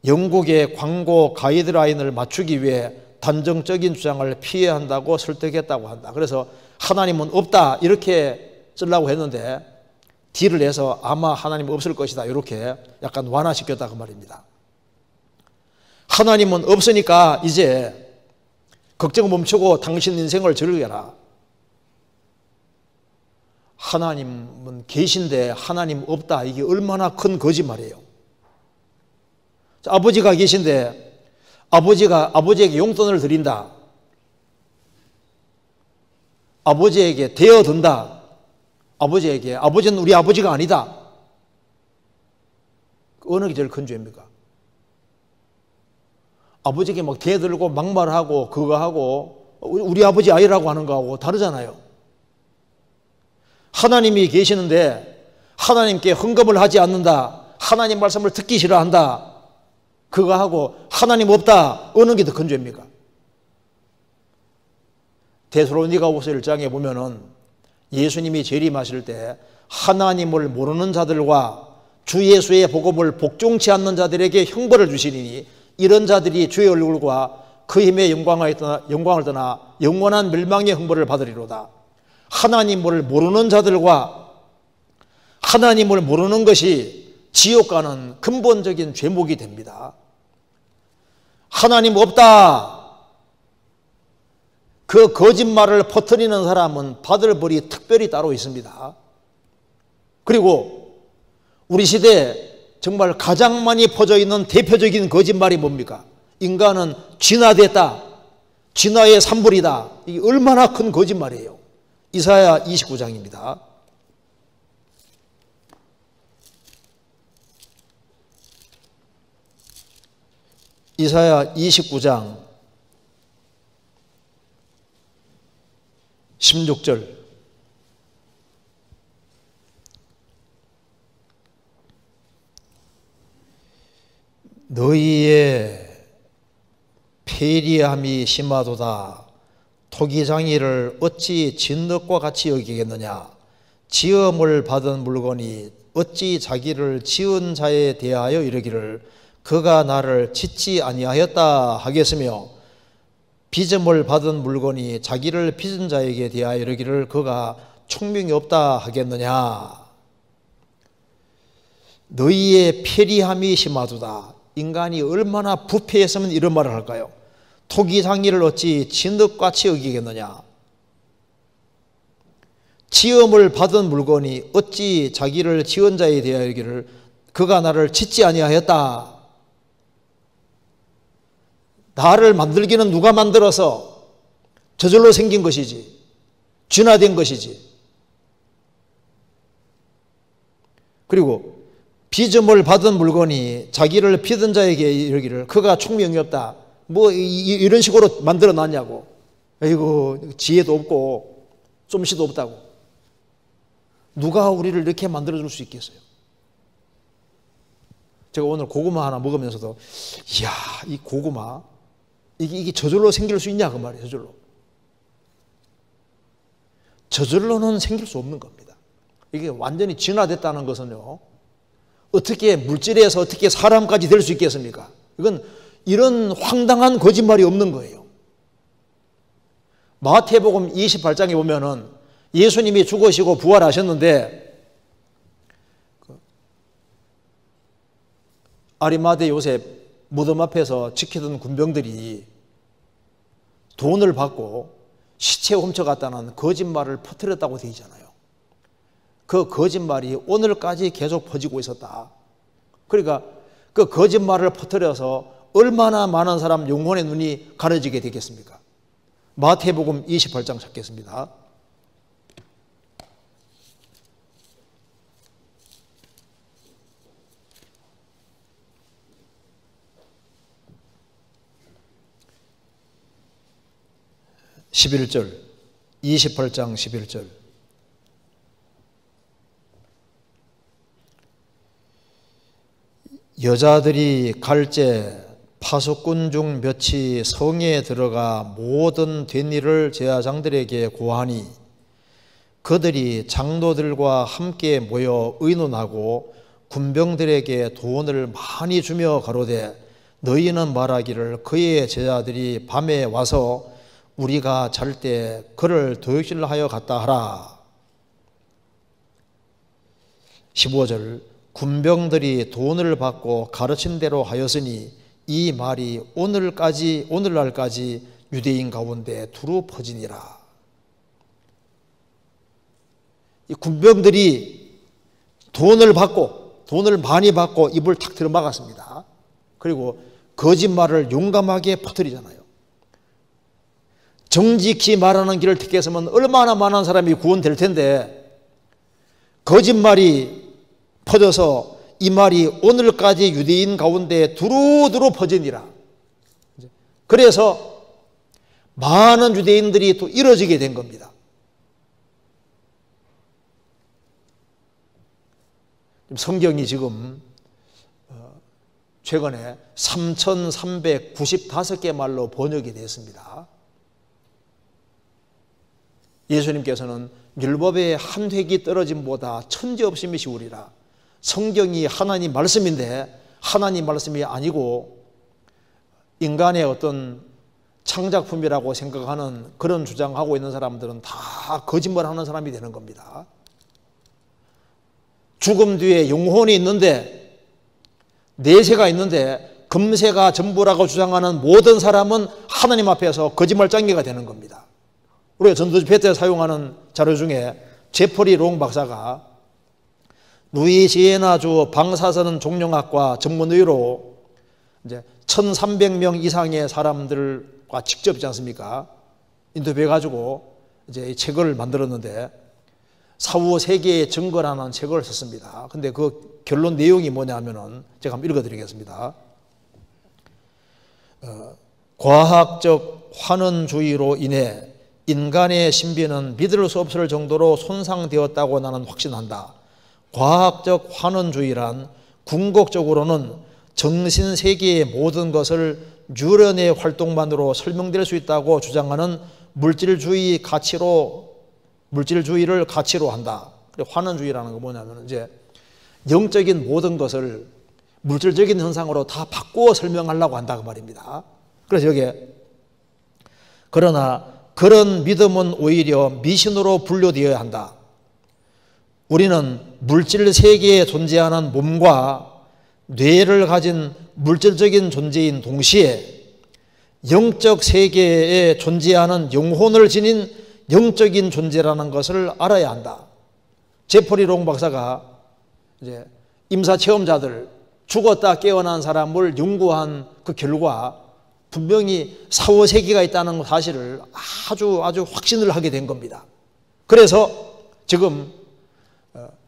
영국의 광고 가이드라인을 맞추기 위해 단정적인 주장을 피해야 한다고 설득했다고 한다. 그래서 하나님은 없다 이렇게 쓰려고 했는데 딜을 해서 아마 하나님은 없을 것이다 이렇게 약간 완화시켰다 그 말입니다. 하나님은 없으니까 이제 걱정 멈추고 당신 인생을 즐겨라. 하나님은 계신데 하나님 없다. 이게 얼마나 큰 거짓말이에요. 아버지가 계신데 아버지에게 용돈을 드린다. 아버지에게 대어든다. 아버지는 우리 아버지가 아니다. 어느 게 제일 큰 죄입니까? 아버지에게 막 대들고 막말하고 그거 하고 우리 아버지 아이라고 하는 거하고 다르잖아요. 하나님이 계시는데 하나님께 헌금을 하지 않는다, 하나님 말씀을 듣기 싫어한다, 그거 하고 하나님 없다, 어느 게 더 큰 죄입니까? 데살로니가후서 1장에 보면은 예수님이 재림하실 때 하나님을 모르는 자들과 주 예수의 복음을 복종치 않는 자들에게 형벌을 주시리니 이런 자들이 주의 얼굴과 그 힘의 영광을 떠나 영원한 멸망의 형벌을 받으리로다. 하나님을 모르는 자들과 하나님을 모르는 것이 지옥 가는 근본적인 죄목이 됩니다. 하나님 없다, 그 거짓말을 퍼뜨리는 사람은 받을 벌이 특별히 따로 있습니다. 그리고 우리 시대에 정말 가장 많이 퍼져 있는 대표적인 거짓말이 뭡니까? 인간은 진화됐다, 진화의 산물이다. 이게 얼마나 큰 거짓말이에요. 이사야 29장입니다. 이사야 29장 16절. 너희의 패리함이 심하도다. 토기장이를 어찌 진흙과 같이 여기겠느냐. 지음을 받은 물건이 어찌 자기를 지은 자에 대하여 이르기를 그가 나를 짓지 아니하였다 하겠으며 빚음을 받은 물건이 자기를 빚은 자에게 대하여 이르기를 그가 총명이 없다 하겠느냐. 너희의 패리함이 심하도다. 인간이 얼마나 부패했으면 이런 말을 할까요? 토기장이를 어찌 진흙같이 여기겠느냐. 지음을 받은 물건이 어찌 자기를 지은 자에 대하여 이르기를 그가 나를 짓지 아니하였다. 나를 만들기는 누가 만들어서 저절로 생긴 것이지, 진화된 것이지. 그리고 빚음을 받은 물건이 자기를 빚은 자에게 이르기를 그가 총명이 없다. 뭐 이런 식으로 만들어 놨냐고. 아이고, 지혜도 없고 솜씨도 없다고. 누가 우리를 이렇게 만들어 줄 수 있겠어요? 제가 오늘 고구마 하나 먹으면서도 이야, 이 고구마 이게 저절로 생길 수 있냐 그 말이에요. 저절로는 생길 수 없는 겁니다. 이게 완전히 진화됐다는 것은요, 어떻게 물질에서 어떻게 사람까지 될 수 있겠습니까? 이건 이런 황당한 거짓말이 없는 거예요. 마태복음 28장에 보면은 예수님이 죽으시고 부활하셨는데 아리마대 요셉 무덤 앞에서 지키던 군병들이 돈을 받고 시체 훔쳐갔다는 거짓말을 퍼뜨렸다고 되어 있잖아요. 그 거짓말이 오늘까지 계속 퍼지고 있었다. 그러니까 그 거짓말을 퍼뜨려서 얼마나 많은 사람 영혼의 눈이 가려지게 되겠습니까? 마태복음 28장 찾겠습니다. (11절) 28장 11절. 여자들이 갈제 파수꾼 중 몇이 성에 들어가 모든 된 일을 제사장들에게 고하니 그들이 장로들과 함께 모여 의논하고 군병들에게 돈을 많이 주며 가로되 너희는 말하기를 그의 제자들이 밤에 와서 우리가 잘 때 그를 도역질하여 갔다 하라. 15절. 군병들이 돈을 받고 가르친 대로 하였으니 이 말이 오늘날까지 유대인 가운데 두루 퍼지니라. 이 군병들이 돈을 많이 받고 입을 탁 들어막았습니다. 그리고 거짓말을 용감하게 퍼뜨리잖아요. 정직히 말하는 길을 택했으면 얼마나 많은 사람이 구원될 텐데 거짓말이 퍼져서 이 말이 오늘까지 유대인 가운데 두루두루 퍼지니라. 그래서 많은 유대인들이 또 이뤄지게 된 겁니다. 성경이 지금 최근에 3,395개 말로 번역이 됐습니다. 예수님께서는 율법의 한 획이 떨어짐보다 천지없이 미시우리라. 성경이 하나님 말씀인데 하나님 말씀이 아니고 인간의 어떤 창작품이라고 생각하는 그런 주장하고 있는 사람들은 다 거짓말하는 사람이 되는 겁니다. 죽음 뒤에 영혼이 있는데, 내세가 있는데 금세가 전부라고 주장하는 모든 사람은 하나님 앞에서 거짓말장개가 되는 겁니다. 우리가 전도집회 때 사용하는 자료 중에 제퍼리 롱 박사가 루이지애나주 방사선 종령학과 전문의로 이제 1,300명 이상의 사람들과 직접 있지 않습니까? 인터뷰해가지고 이제 이 책을 만들었는데 사후 세계의 증거라는 책을 썼습니다. 근데 그 결론 내용이 뭐냐면은 제가 한번 읽어드리겠습니다. 과학적 환원주의로 인해 인간의 신비는 믿을 수 없을 정도로 손상되었다고 나는 확신한다. 과학적 환원주의란 궁극적으로는 정신세계의 모든 것을 뉴런의 활동만으로 설명될 수 있다고 주장하는 물질주의를 가치로 한다. 환원주의라는 건 뭐냐면 이제 영적인 모든 것을 물질적인 현상으로 다 바꾸어 설명하려고 한다 그 말입니다. 그래서 여기에 그러나 그런 믿음은 오히려 미신으로 분류되어야 한다. 우리는 물질 세계에 존재하는 몸과 뇌를 가진 물질적인 존재인 동시에 영적 세계에 존재하는 영혼을 지닌 영적인 존재라는 것을 알아야 한다. 제퍼리 롱 박사가 이제 임사체험자들, 죽었다 깨어난 사람을 연구한 그 결과 분명히 사후세계가 있다는 사실을 아주 확신을 하게 된 겁니다. 그래서 지금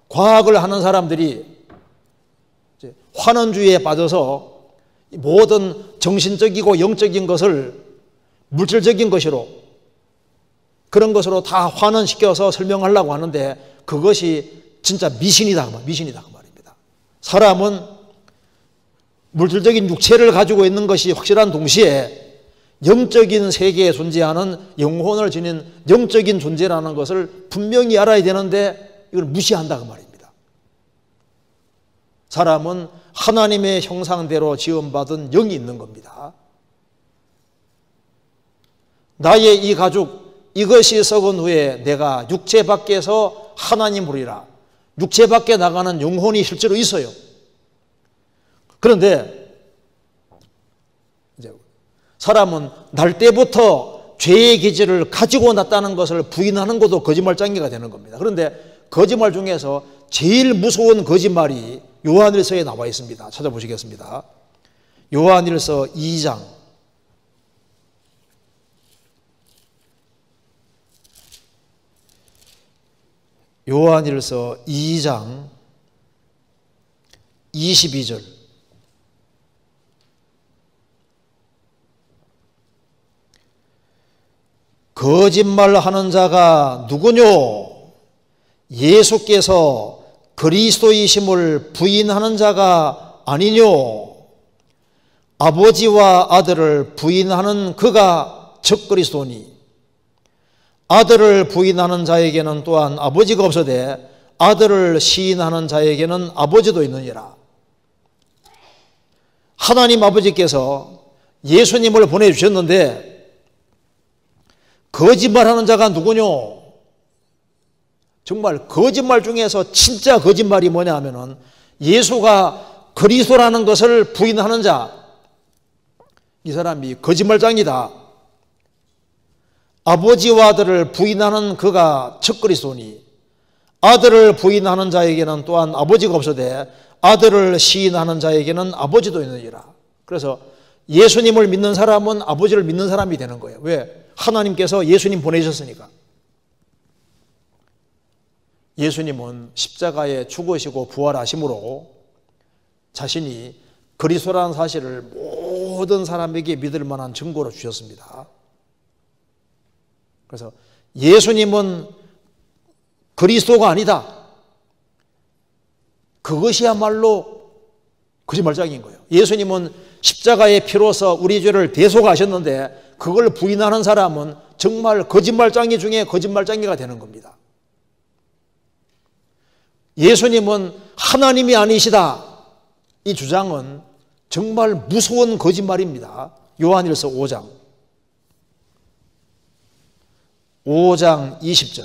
과학을 하는 사람들이 환원주의에 빠져서 모든 정신적이고 영적인 것을 물질적인 것으로 그런 것으로 다 환원시켜서 설명하려고 하는데 그것이 진짜 미신이다 그 말입니다. 사람은 물질적인 육체를 가지고 있는 것이 확실한 동시에 영적인 세계에 존재하는 영혼을 지닌 영적인 존재라는 것을 분명히 알아야 되는데 이걸 무시한다 그 말입니다. 사람은 하나님의 형상대로 지음받은 영이 있는 겁니다. 나의 이 가죽 이것이 썩은 후에 내가 육체 밖에서 하나님 부리라. 육체 밖에 나가는 영혼이 실제로 있어요. 그런데 이제 사람은 날 때부터 죄의 기질을 가지고 났다는 것을 부인하는 것도 거짓말장개가 되는 겁니다. 그런데 거짓말 중에서 제일 무서운 거짓말이 요한일서에 나와 있습니다. 찾아보시겠습니다. 요한일서 2장 요한일서 2장 22절 거짓말하는 자가 누구뇨? 예수께서 그리스도이심을 부인하는 자가 아니뇨? 아버지와 아들을 부인하는 그가 적그리스도니 아들을 부인하는 자에게는 또한 아버지가 없으되 아들을 시인하는 자에게는 아버지도 있느니라. 하나님 아버지께서 예수님을 보내주셨는데 거짓말하는 자가 누구뇨? 정말 거짓말 중에서 진짜 거짓말이 뭐냐 하면은 예수가 그리스도라는 것을 부인하는 자, 이 사람이 거짓말장이다. 아버지와 아들을 부인하는 그가 적그리스도니 아들을 부인하는 자에게는 또한 아버지가 없으되 아들을 시인하는 자에게는 아버지도 있느니라. 그래서 예수님을 믿는 사람은 아버지를 믿는 사람이 되는 거예요. 왜? 하나님께서 예수님 보내셨으니까. 예수님은 십자가에 죽으시고 부활하심으로 자신이 그리스도라는 사실을 모든 사람에게 믿을 만한 증거로 주셨습니다. 그래서 예수님은 그리스도가 아니다. 그것이야말로 거짓말장인 거예요. 예수님은 십자가의 피로서 우리 죄를 대속하셨는데 그걸 부인하는 사람은 정말 거짓말장이 중에 거짓말장이가 되는 겁니다. 예수님은 하나님이 아니시다. 이 주장은 정말 무서운 거짓말입니다. 요한일서 5장 20절.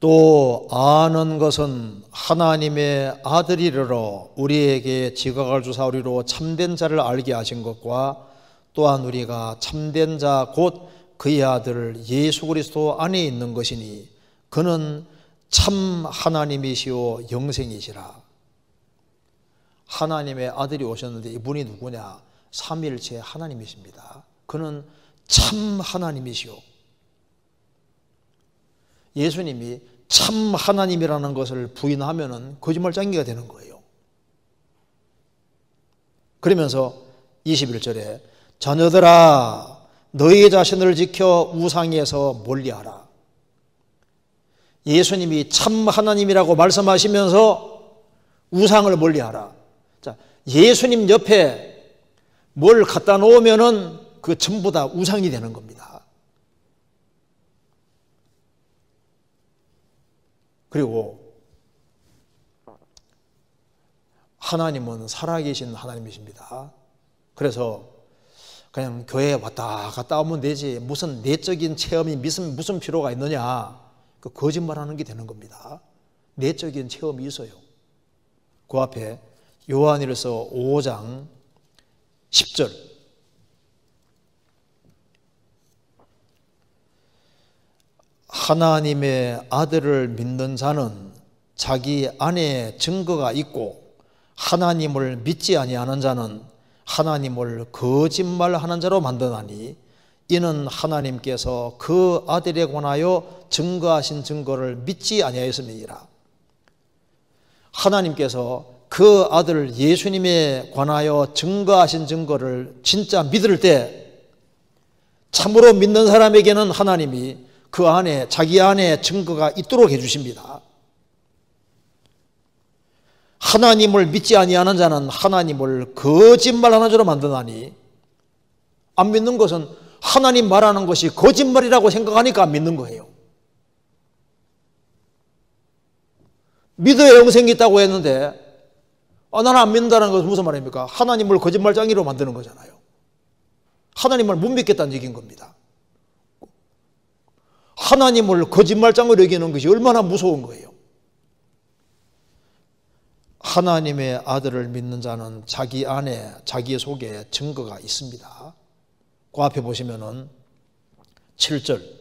또 아는 것은 하나님의 아들이므로 우리에게 지각을 주사 우리로 참된 자를 알게 하신 것과 또한 우리가 참된 자 곧 그의 아들 예수 그리스도 안에 있는 것이니 그는 참 하나님이시오 영생이시라. 하나님의 아들이 오셨는데 이분이 누구냐? 삼위일체 하나님이십니다. 그는 참 하나님이시오. 예수님이 참 하나님이라는 것을 부인하면은 거짓말장이가 되는 거예요. 그러면서 21절에 자녀들아 너희 자신을 지켜 우상에서 멀리하라. 예수님이 참 하나님이라고 말씀하시면서 우상을 멀리하라. 자, 예수님 옆에 뭘 갖다 놓으면은 그 전부 다 우상이 되는 겁니다. 그리고 하나님은 살아계신 하나님이십니다. 그래서 그냥 교회에 왔다 갔다 오면 되지 무슨 내적인 체험이 무슨 필요가 있느냐, 그 거짓말하는 게 되는 겁니다. 내적인 체험이 있어요. 그 앞에 요한일서 5장 10절 하나님의 아들을 믿는 자는 자기 안에 증거가 있고 하나님을 믿지 아니하는 자는 하나님을 거짓말하는 자로 만드나니 이는 하나님께서 그 아들에 관하여 증거하신 증거를 믿지 아니하였음이니라. 하나님께서 그 아들 예수님에 관하여 증거하신 증거를 진짜 믿을 때 참으로 믿는 사람에게는 하나님이 그 안에 자기 안에 증거가 있도록 해주십니다. 하나님을 믿지 아니하는 자는 하나님을 거짓말하는 자로 만드나니, 안 믿는 것은 하나님 말하는 것이 거짓말이라고 생각하니까 안 믿는 거예요. 믿어야 영생이 있다고 했는데 나는 안 믿는다는 것은 무슨 말입니까? 하나님을 거짓말장이로 만드는 거잖아요. 하나님을 못 믿겠다는 얘기인 겁니다. 하나님을 거짓말장으로 여기는 것이 얼마나 무서운 거예요. 하나님의 아들을 믿는 자는 자기 안에 자기 속에 증거가 있습니다. 그 앞에 보시면은 7절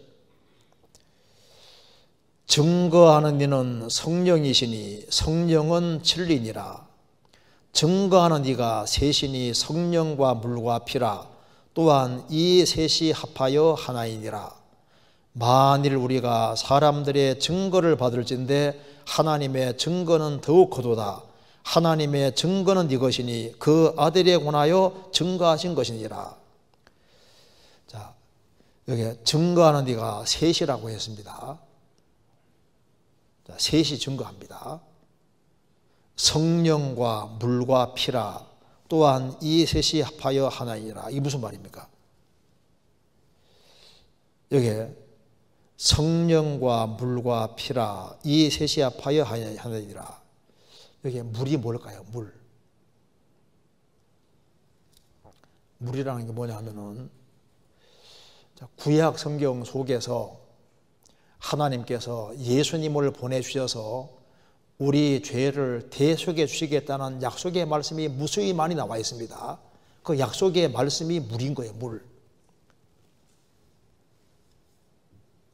증거하는 이는 성령이시니 성령은 진리니라. 증거하는 이가 셋이니 성령과 물과 피라. 또한 이 셋이 합하여 하나이니라. 만일 우리가 사람들의 증거를 받을진대 하나님의 증거는 더욱 거도다. 하나님의 증거는 이것이니 그 아들에 관하여 증거하신 것이니라. 자, 여기 증거하는 이가 셋이라고 했습니다. 자, 셋이 증거합니다. 성령과 물과 피라. 또한 이 셋이 합하여 하나이니라. 이게 무슨 말입니까? 여기 성령과 물과 피라. 이 셋이 합하여 하나이니라. 여기 물이 뭘까요? 물이라는 게 뭐냐 하면은 구약 성경 속에서 하나님께서 예수님을 보내주셔서 우리 죄를 대속해 주시겠다는 약속의 말씀이 무수히 많이 나와 있습니다. 그 약속의 말씀이 물인 거예요. 물.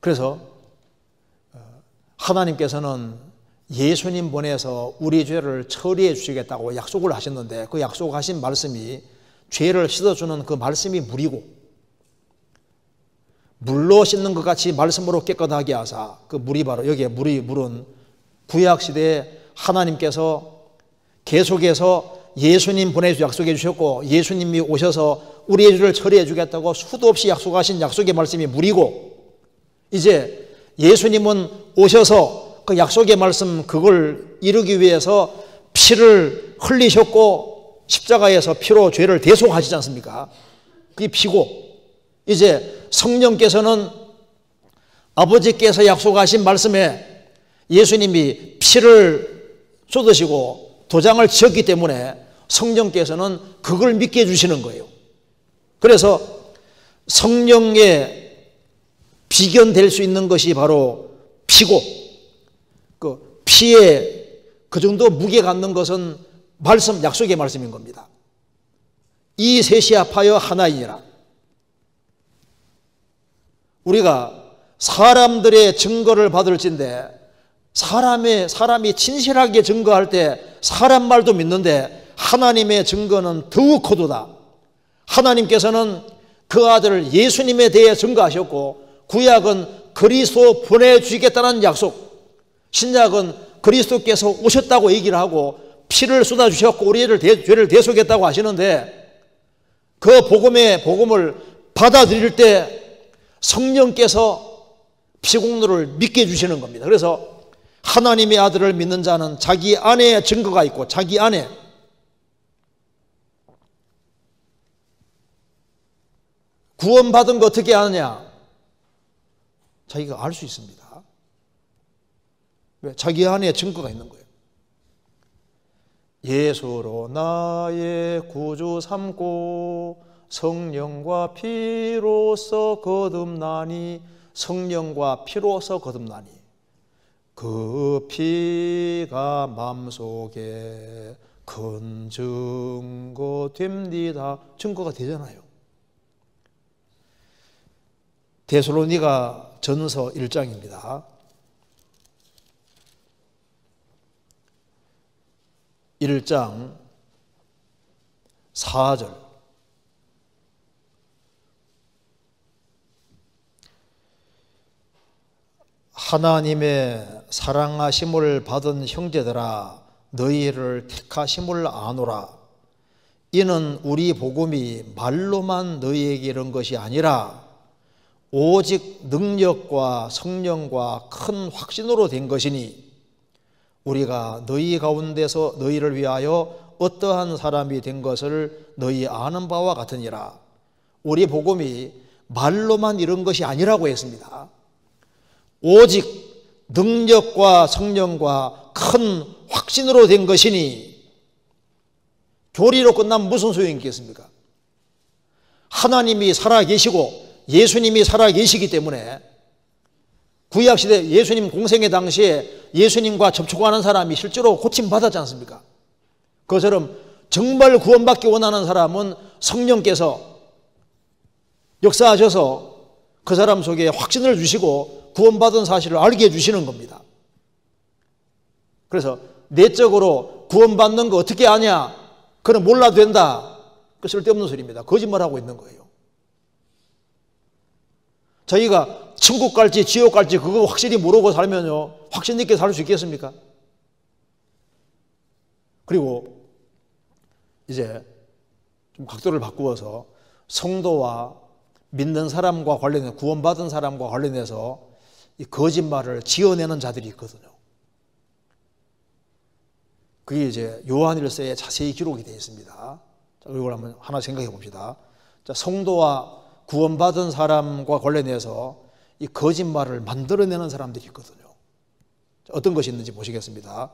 그래서 하나님께서는 예수님 보내서 우리 죄를 처리해 주시겠다고 약속을 하셨는데 그 약속하신 말씀이 죄를 씻어주는 그 말씀이 물이고, 물로 씻는 것 같이 말씀으로 깨끗하게 하사, 그 물이 바로 여기에 물은 구약 시대에 하나님께서 계속해서 예수님 보내주 약속해 주셨고, 예수님이 오셔서 우리의 죄를 처리해 주겠다고 수도 없이 약속하신 약속의 말씀이 물이고, 이제 예수님은 오셔서 그 약속의 말씀 그걸 이루기 위해서 피를 흘리셨고, 십자가에서 피로 죄를 대속하시지 않습니까? 그게 피고, 이제 성령께서는 아버지께서 약속하신 말씀에 예수님이 피를 쏟으시고 도장을 지었기 때문에 성령께서는 그걸 믿게 해주시는 거예요. 그래서 성령에 비견될 수 있는 것이 바로 피고, 그 피에 그 정도 무게 갖는 것은 말씀, 약속의 말씀인 겁니다. 이 셋이 합하여 하나이니라. 우리가 사람들의 증거를 받을진데, 사람이 진실하게 증거할 때 사람 말도 믿는데 하나님의 증거는 더욱 거두다. 하나님께서는 그 아들 예수님에 대해 증거하셨고, 구약은 그리스도 보내주시겠다는 약속, 신약은 그리스도께서 오셨다고 얘기를 하고 피를 쏟아주셨고 우리의 죄를 대속했다고 하시는데, 그 복음을 받아들일 때 성령께서 피공로를 믿게 해주시는 겁니다. 그래서 하나님의 아들을 믿는 자는 자기 안에 증거가 있고, 자기 안에 구원받은 거 어떻게 아느냐? 자기가 알 수 있습니다. 왜? 자기 안에 증거가 있는 거예요. 예수로 나의 구주 삼고 성령과 피로써 거듭나니, 성령과 피로써 거듭나니 그 피가 마음속에 큰 증거 됩니다. 증거가 되잖아요. 데살로니가 전서 1장입니다. 1장 4절. 하나님의 사랑하심을 받은 형제들아, 너희를 택하심을 아노라. 이는 우리 복음이 말로만 너희에게 이른 것이 아니라 오직 능력과 성령과 큰 확신으로 된 것이니, 우리가 너희 가운데서 너희를 위하여 어떠한 사람이 된 것을 너희 아는 바와 같으니라. 우리 복음이 말로만 이른 것이 아니라고 했습니다. 오직 능력과 성령과 큰 확신으로 된 것이니, 교리로 끝나면 무슨 소용이 있겠습니까? 하나님이 살아계시고 예수님이 살아계시기 때문에, 구약시대 예수님 공생의 당시에 예수님과 접촉하는 사람이 실제로 고침받았지 않습니까? 그것처럼 정말 구원받기 원하는 사람은 성령께서 역사하셔서 그 사람 속에 확신을 주시고 구원받은 사실을 알게 해주시는 겁니다. 그래서 내적으로 구원받는 거 어떻게 아냐? 그건 몰라도 된다. 그 쓸데없는 소리입니다. 거짓말하고 있는 거예요. 저희가 천국 갈지 지옥 갈지 그거 확실히 모르고 살면요, 확신 있게 살 수 있겠습니까? 그리고 이제 좀 각도를 바꾸어서 성도와 믿는 사람과 관련해서, 구원받은 사람과 관련해서 이 거짓말을 지어내는 자들이 있거든요. 그게 이제 요한일서에 자세히 기록이 되어 있습니다. 자, 이걸 한번 하나 생각해 봅시다. 자, 성도와 구원받은 사람과 관련해서 이 거짓말을 만들어내는 사람들이 있거든요. 자, 어떤 것이 있는지 보시겠습니다.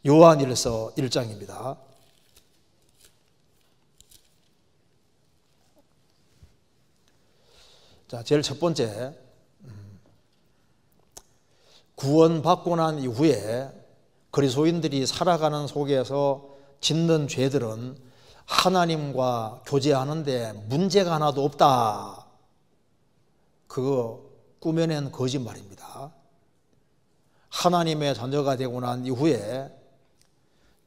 요한일서 1장입니다. 자, 제일 첫 번째, 구원받고 난 이후에 그리스도인들이 살아가는 속에서 짓는 죄들은 하나님과 교제하는데 문제가 하나도 없다. 그거 꾸며낸 거짓말입니다. 하나님의 자녀가 되고 난 이후에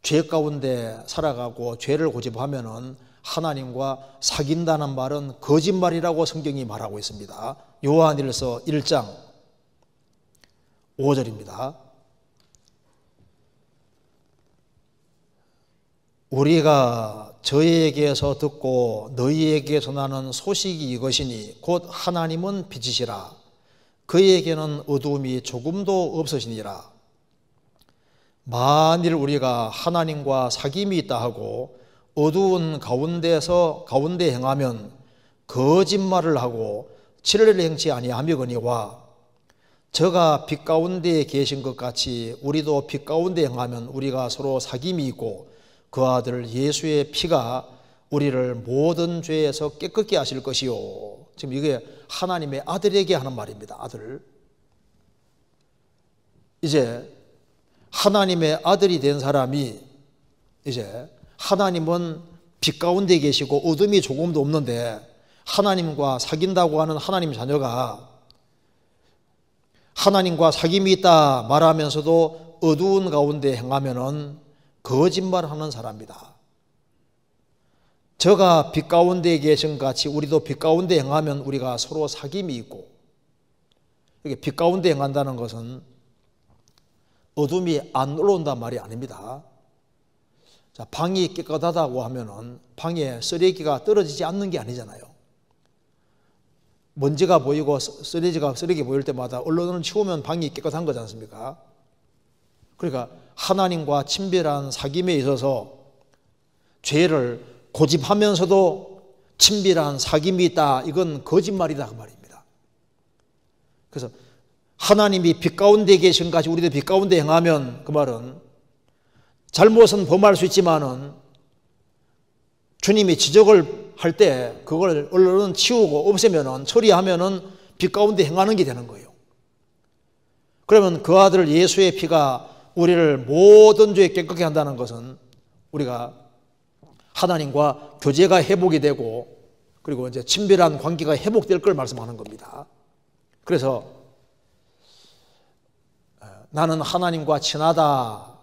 죄 가운데 살아가고 죄를 고집하면은 하나님과 사귄다는 말은 거짓말이라고 성경이 말하고 있습니다. 요한일서 1장 5절입니다. 우리가 저희에게서 듣고 너희에게서 나는 소식이 이것이니 곧 하나님은 빛이시라. 그에게는 어두움이 조금도 없으시니라. 만일 우리가 하나님과 사귐이 있다 하고 어두운 가운데 행하면 거짓말을 하고 진리를 행치 아니하미거니와 저가 빛 가운데 계신 것 같이 우리도 빛 가운데 행하면 우리가 서로 사귐이 있고 그 아들 예수의 피가 우리를 모든 죄에서 깨끗게 하실 것이요. 지금 이게 하나님의 아들에게 하는 말입니다. 아들. 이제 하나님의 아들이 된 사람이 이제 하나님은 빛 가운데 계시고 어둠이 조금도 없는데 하나님과 사귄다고 하는 하나님 자녀가 하나님과 사귐이 있다 말하면서도 어두운 가운데 행하면은 거짓말하는 사람이다. 저가 빛 가운데 계신 같이 우리도 빛 가운데 행하면 우리가 서로 사귐이 있고, 이게 빛 가운데 행한다는 것은 어둠이 안 올라온단 말이 아닙니다. 자, 방이 깨끗하다고 하면은 방에 쓰레기가 떨어지지 않는 게 아니잖아요. 먼지가 보이고 쓰레기 보일 때마다 얼른 치우면 방이 깨끗한 거지 않습니까? 그러니까 하나님과 친밀한 사귐에 있어서 죄를 고집하면서도 친밀한 사귐이 있다, 이건 거짓말이다 그 말입니다. 그래서 하나님이 빛 가운데 계신 같이 우리도 빛 가운데 행하면, 그 말은 잘못은 범할 수 있지만은 주님이 지적을 할 때 그걸 얼른 치우고 없애면은, 처리하면은 빛 가운데 행하는 게 되는 거예요. 그러면 그 아들 예수의 피가 우리를 모든 죄에 깨끗게 한다는 것은 우리가 하나님과 교제가 회복이 되고, 그리고 이제 친밀한 관계가 회복될 걸 말씀하는 겁니다. 그래서 나는 하나님과 친하다,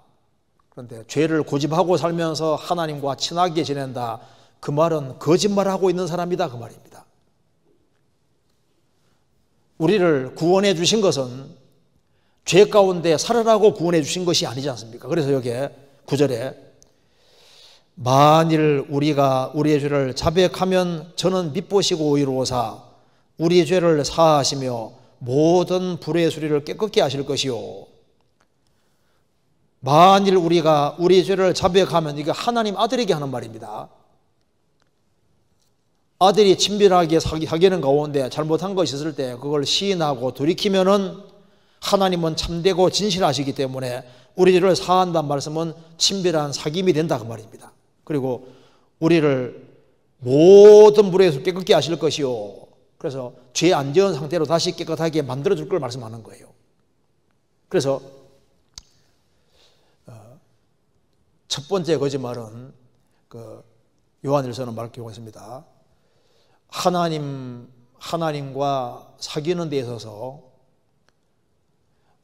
그런데 죄를 고집하고 살면서 하나님과 친하게 지낸다, 그 말은 거짓말하고 있는 사람이다 그 말입니다. 우리를 구원해 주신 것은 죄 가운데 살아라고 구원해 주신 것이 아니지 않습니까? 그래서 여기에 9절에 만일 우리가 우리의 죄를 자백하면 저는 밉보시고 의로우사 우리의 죄를 사하시며 모든 불의 수리를 깨끗게 하실 것이요. 만일 우리가 우리의 죄를 자백하면, 이게 하나님 아들에게 하는 말입니다. 아들이 친밀하게 사귀는 가운데 잘못한 것이 있을 때 그걸 시인하고 돌이키면은 하나님은 참되고 진실하시기 때문에 우리 죄를 사한다는 말씀은 친밀한 사귐이 된다 그 말입니다. 그리고 우리를 모든 불에서 깨끗게 하실 것이요. 그래서 죄 안 지은 상태로 다시 깨끗하게 만들어줄 걸 말씀하는 거예요. 그래서 첫 번째 거짓말은 그 요한일서는 말하고 있습니다. 하나님과 사귀는 데 있어서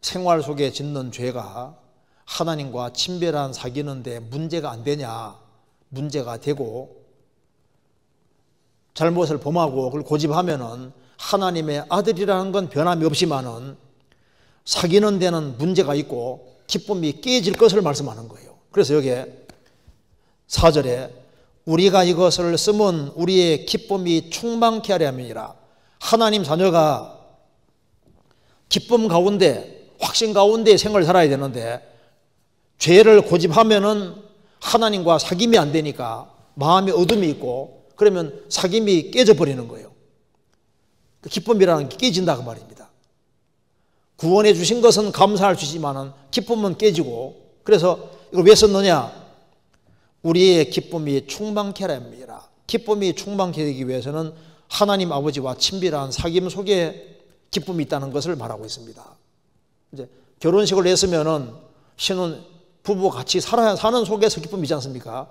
생활 속에 짓는 죄가 하나님과 친밀한 사귀는 데 문제가 안 되냐, 문제가 되고, 잘못을 범하고 그걸 고집하면은 하나님의 아들이라는 건 변함이 없지만은 사귀는 데는 문제가 있고 기쁨이 깨질 것을 말씀하는 거예요. 그래서 여기에 4절에 우리가 이것을 쓰면 우리의 기쁨이 충만케 하려 함이니라. 하나님 자녀가 기쁨 가운데, 확신 가운데 생활을 살아야 되는데 죄를 고집하면은 하나님과 사귐이 안 되니까 마음에 어둠이 있고, 그러면 사귐이 깨져버리는 거예요. 기쁨이라는 게 깨진다 그 말입니다. 구원해 주신 것은 감사할 수 있지만은 기쁨은 깨지고, 그래서 이걸 왜 썼느냐? 우리의 기쁨이 충만케 하려 함이라. 기쁨이 충만케 되기 위해서는 하나님 아버지와 친밀한 사귐 속에 기쁨이 있다는 것을 말하고 있습니다. 이제 결혼식을 했으면은 신혼 부부 같이 사는 속에서 기쁨이지 않습니까?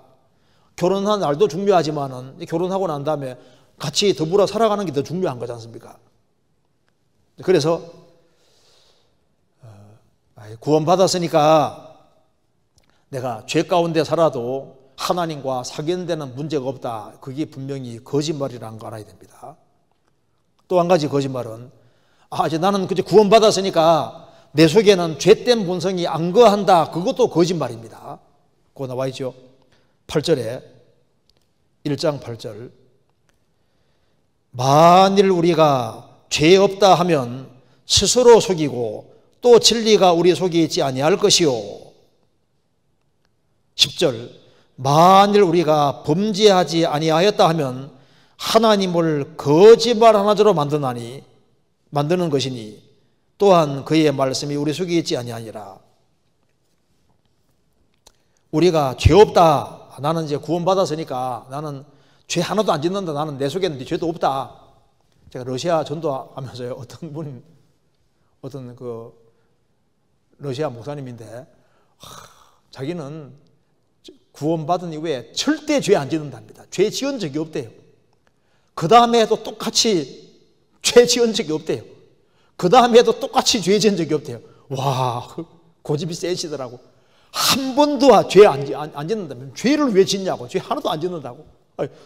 결혼한 날도 중요하지만은 결혼하고 난 다음에 같이 더불어 살아가는 게 더 중요한 거지 않습니까? 그래서 구원받았으니까 내가 죄 가운데 살아도 하나님과 사귀는 데는 문제가 없다. 그게 분명히 거짓말이라는 거 알아야 됩니다. 또 한 가지 거짓말은 이제 나는 그저 구원받았으니까 내 속에는 죄된 본성이 안 거한다. 그것도 거짓말입니다. 그거 나와 있죠. 8절에 1장 8절 만일 우리가 죄 없다 하면 스스로 속이고 또 진리가 우리 속에 있지 아니할 것이요. 10절 만일 우리가 범죄하지 아니하였다 하면 하나님을 거짓말하는 자로 만드는 것이니 또한 그의 말씀이 우리 속에 있지 아니하니라. 우리가 죄 없다. 나는 이제 구원받았으니까 나는 죄 하나도 안 짓는다. 나는 내 속에는 죄도 없다. 제가 러시아 전도하면서요, 어떤 그 러시아 목사님인데 자기는 구원받은 이후에 절대 죄 안 짓는답니다. 죄 지은 적이 없대요. 그 다음에도 똑같이 죄 지은 적이 없대요. 그 다음에도 똑같이 죄 지은 적이 없대요. 와, 고집이 세시더라고. 한 번도 죄 안 짓는다면 죄를 왜 짓냐고. 죄 하나도 안 짓는다고.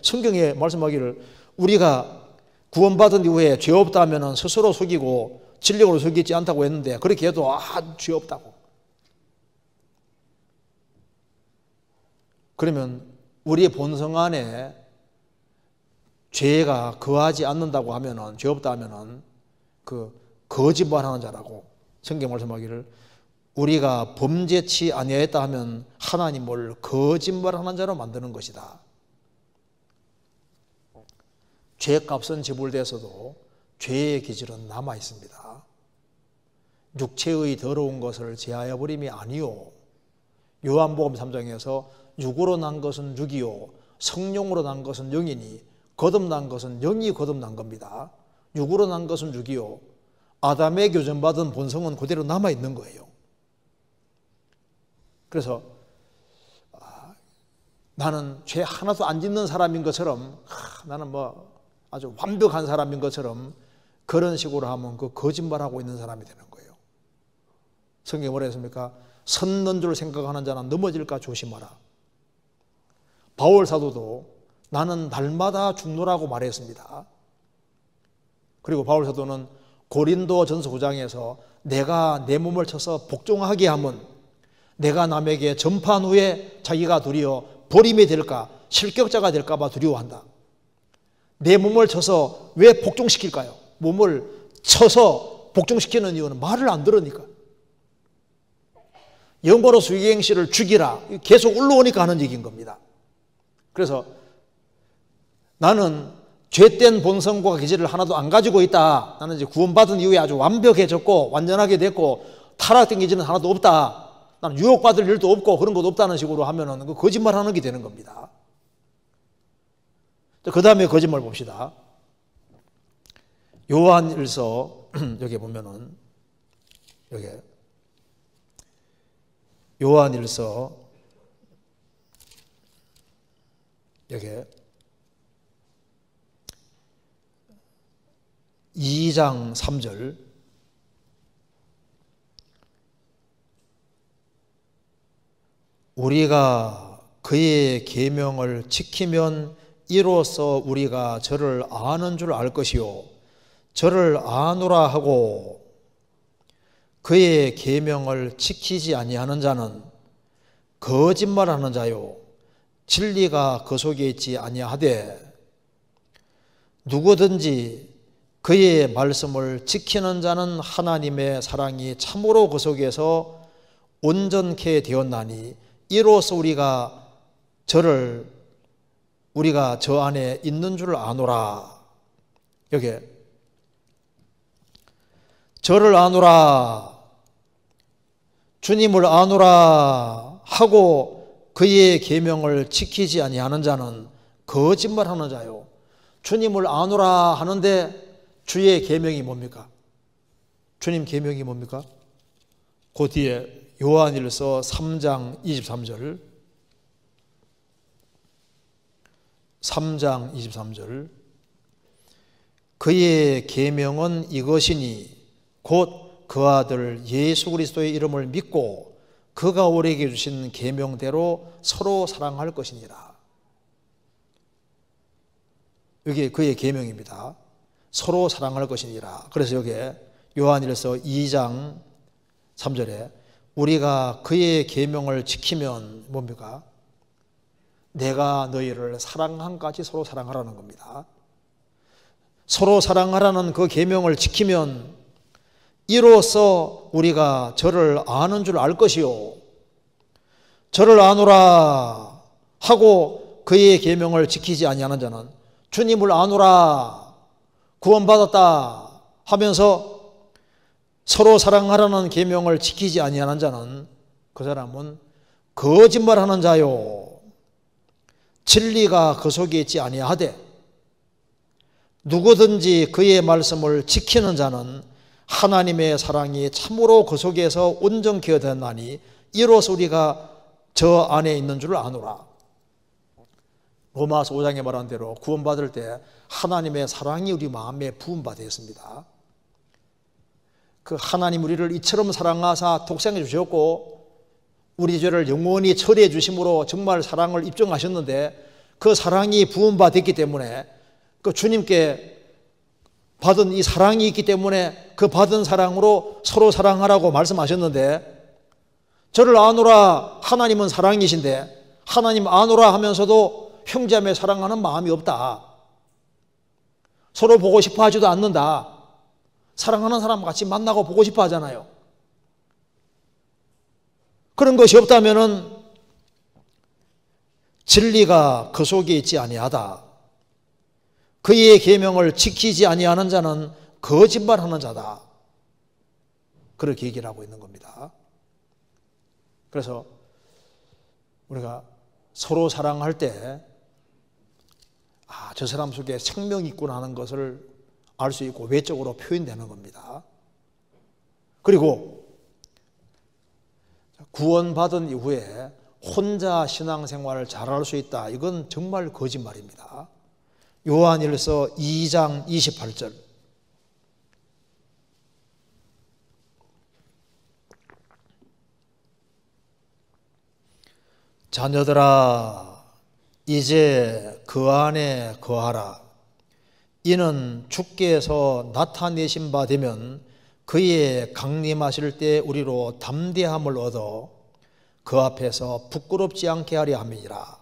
성경에 말씀하기를 우리가 구원받은 이후에 죄 없다 하면 스스로 속이고 진리로 속이지 않다고 했는데 그렇게 해도 죄 없다고. 그러면 우리의 본성 안에 죄가 거하지 않는다고 하면은, 죄 없다 하면은 그 거짓말하는 자라고. 성경 말씀하기를 우리가 범죄치 아니하였다 하면 하나님을 거짓말하는 자로 만드는 것이다. 죄값은 지불돼서도 죄의 기질은 남아 있습니다. 육체의 더러운 것을 제하여 버림이 아니요. 요한복음 3장에서 육으로 난 것은 육이요 성령으로 난 것은 영이니 거듭난 것은 영이 거듭난 겁니다. 육으로 난 것은 육이요 아담의 교전받은 본성은 그대로 남아 있는 거예요. 그래서 나는 죄 하나도 안 짓는 사람인 것처럼 나는 아주 완벽한 사람인 것처럼 그런 식으로 하면 그 거짓말하고 있는 사람이 되는 거예요. 성경에 뭐라 했습니까? 섰는 줄 생각하는 자는 넘어질까 조심하라. 바울 사도도 나는 날마다 죽노라고 말했습니다. 그리고 바울 사도는 고린도 전서 9장에서 내가 내 몸을 쳐서 복종하게 하면 내가 남에게 전파한 후에 자기가 도리어 버림이 될까 실격자가 될까 봐 두려워한다. 내 몸을 쳐서 왜 복종시킬까요? 몸을 쳐서 복종시키는 이유는 말을 안 들으니까. 영고로 수기행시를 죽이라 계속 올라오니까 하는 얘기인 겁니다. 그래서 나는 죄된 본성과 기질을 하나도 안 가지고 있다. 나는 이제 구원받은 이후에 아주 완벽해졌고 완전하게 됐고 타락된 기질은 하나도 없다. 나는 유혹받을 일도 없고 그런 것도 없다는 식으로 하면은 그 거짓말하는 게 되는 겁니다. 그 다음에 거짓말 봅시다. 요한일서 여기 보면은 여기 요한일서 여기 2장 3절 우리가 그의 계명을 지키면 이로써 우리가 저를 아는 줄 알 것이요 저를 아노라 하고 그의 계명을 지키지 아니하는 자는 거짓말하는 자요 진리가 그 속에 있지 아니하되 누구든지 그의 말씀을 지키는 자는 하나님의 사랑이 참으로 그 속에서 온전케 되었나니 이로써 우리가 저 안에 있는 줄 아노라. 여기 저를 아노라 주님을 아노라 하고 그의 계명을 지키지 아니하는 자는 거짓말하는 자요 주님을 아노라 하는데 주의 계명이 뭡니까? 주님 계명이 뭡니까? 그 뒤에 요한일서 3장 23절 3장 23절 그의 계명은 이것이니 곧 그 아들 예수 그리스도의 이름을 믿고 그가 우리에게 주신 계명대로 서로 사랑할 것이니라. 이게 그의 계명입니다. 서로 사랑할 것이니라. 그래서 여기에 요한일서 2장 3절에 우리가 그의 계명을 지키면 뭡니까? 내가 너희를 사랑한 같이 서로 사랑하라는 겁니다. 서로 사랑하라는 그 계명을 지키면 이로써 우리가 저를 아는 줄 알 것이요, 저를 아노라 하고 그의 계명을 지키지 아니하는 자는 주님을 아노라, 구원받았다 하면서 서로 사랑하라는 계명을 지키지 아니하는 자는 그 사람은 거짓말하는 자요, 진리가 그 속에 있지 아니하되 누구든지 그의 말씀을 지키는 자는 하나님의 사랑이 참으로 그 속에서 온전케 되었나니 이로써 우리가 저 안에 있는 줄 아노라. 로마서 5장에 말한 대로 구원받을 때 하나님의 사랑이 우리 마음에 부음받아 있습니다. 그 하나님 우리를 이처럼 사랑하사 독생해 주셨고 우리 죄를 영원히 처리해 주심으로 정말 사랑을 입증하셨는데 그 사랑이 부음받았기 때문에 그 주님께 받은 이 사랑이 있기 때문에 그 받은 사랑으로 서로 사랑하라고 말씀하셨는데 저를 아노라, 하나님은 사랑이신데 하나님 아노라 하면서도 형제자매 사랑하는 마음이 없다. 서로 보고 싶어 하지도 않는다. 사랑하는 사람 같이 만나고 보고 싶어 하잖아요. 그런 것이 없다면은 진리가 그 속에 있지 아니하다. 그의 계명을 지키지 아니하는 자는 거짓말하는 자다. 그렇게 얘기를 하고 있는 겁니다. 그래서 우리가 서로 사랑할 때 저 사람 속에 생명이 있구나 하는 것을 알 수 있고 외적으로 표현되는 겁니다. 그리고 구원받은 이후에 혼자 신앙생활을 잘할 수 있다. 이건 정말 거짓말입니다. 요한일서 2장 28절 자녀들아 이제 그 안에 거하라. 이는 주께서 나타내신 바 되면 그의 강림하실 때 우리로 담대함을 얻어 그 앞에서 부끄럽지 않게 하려 함이니라.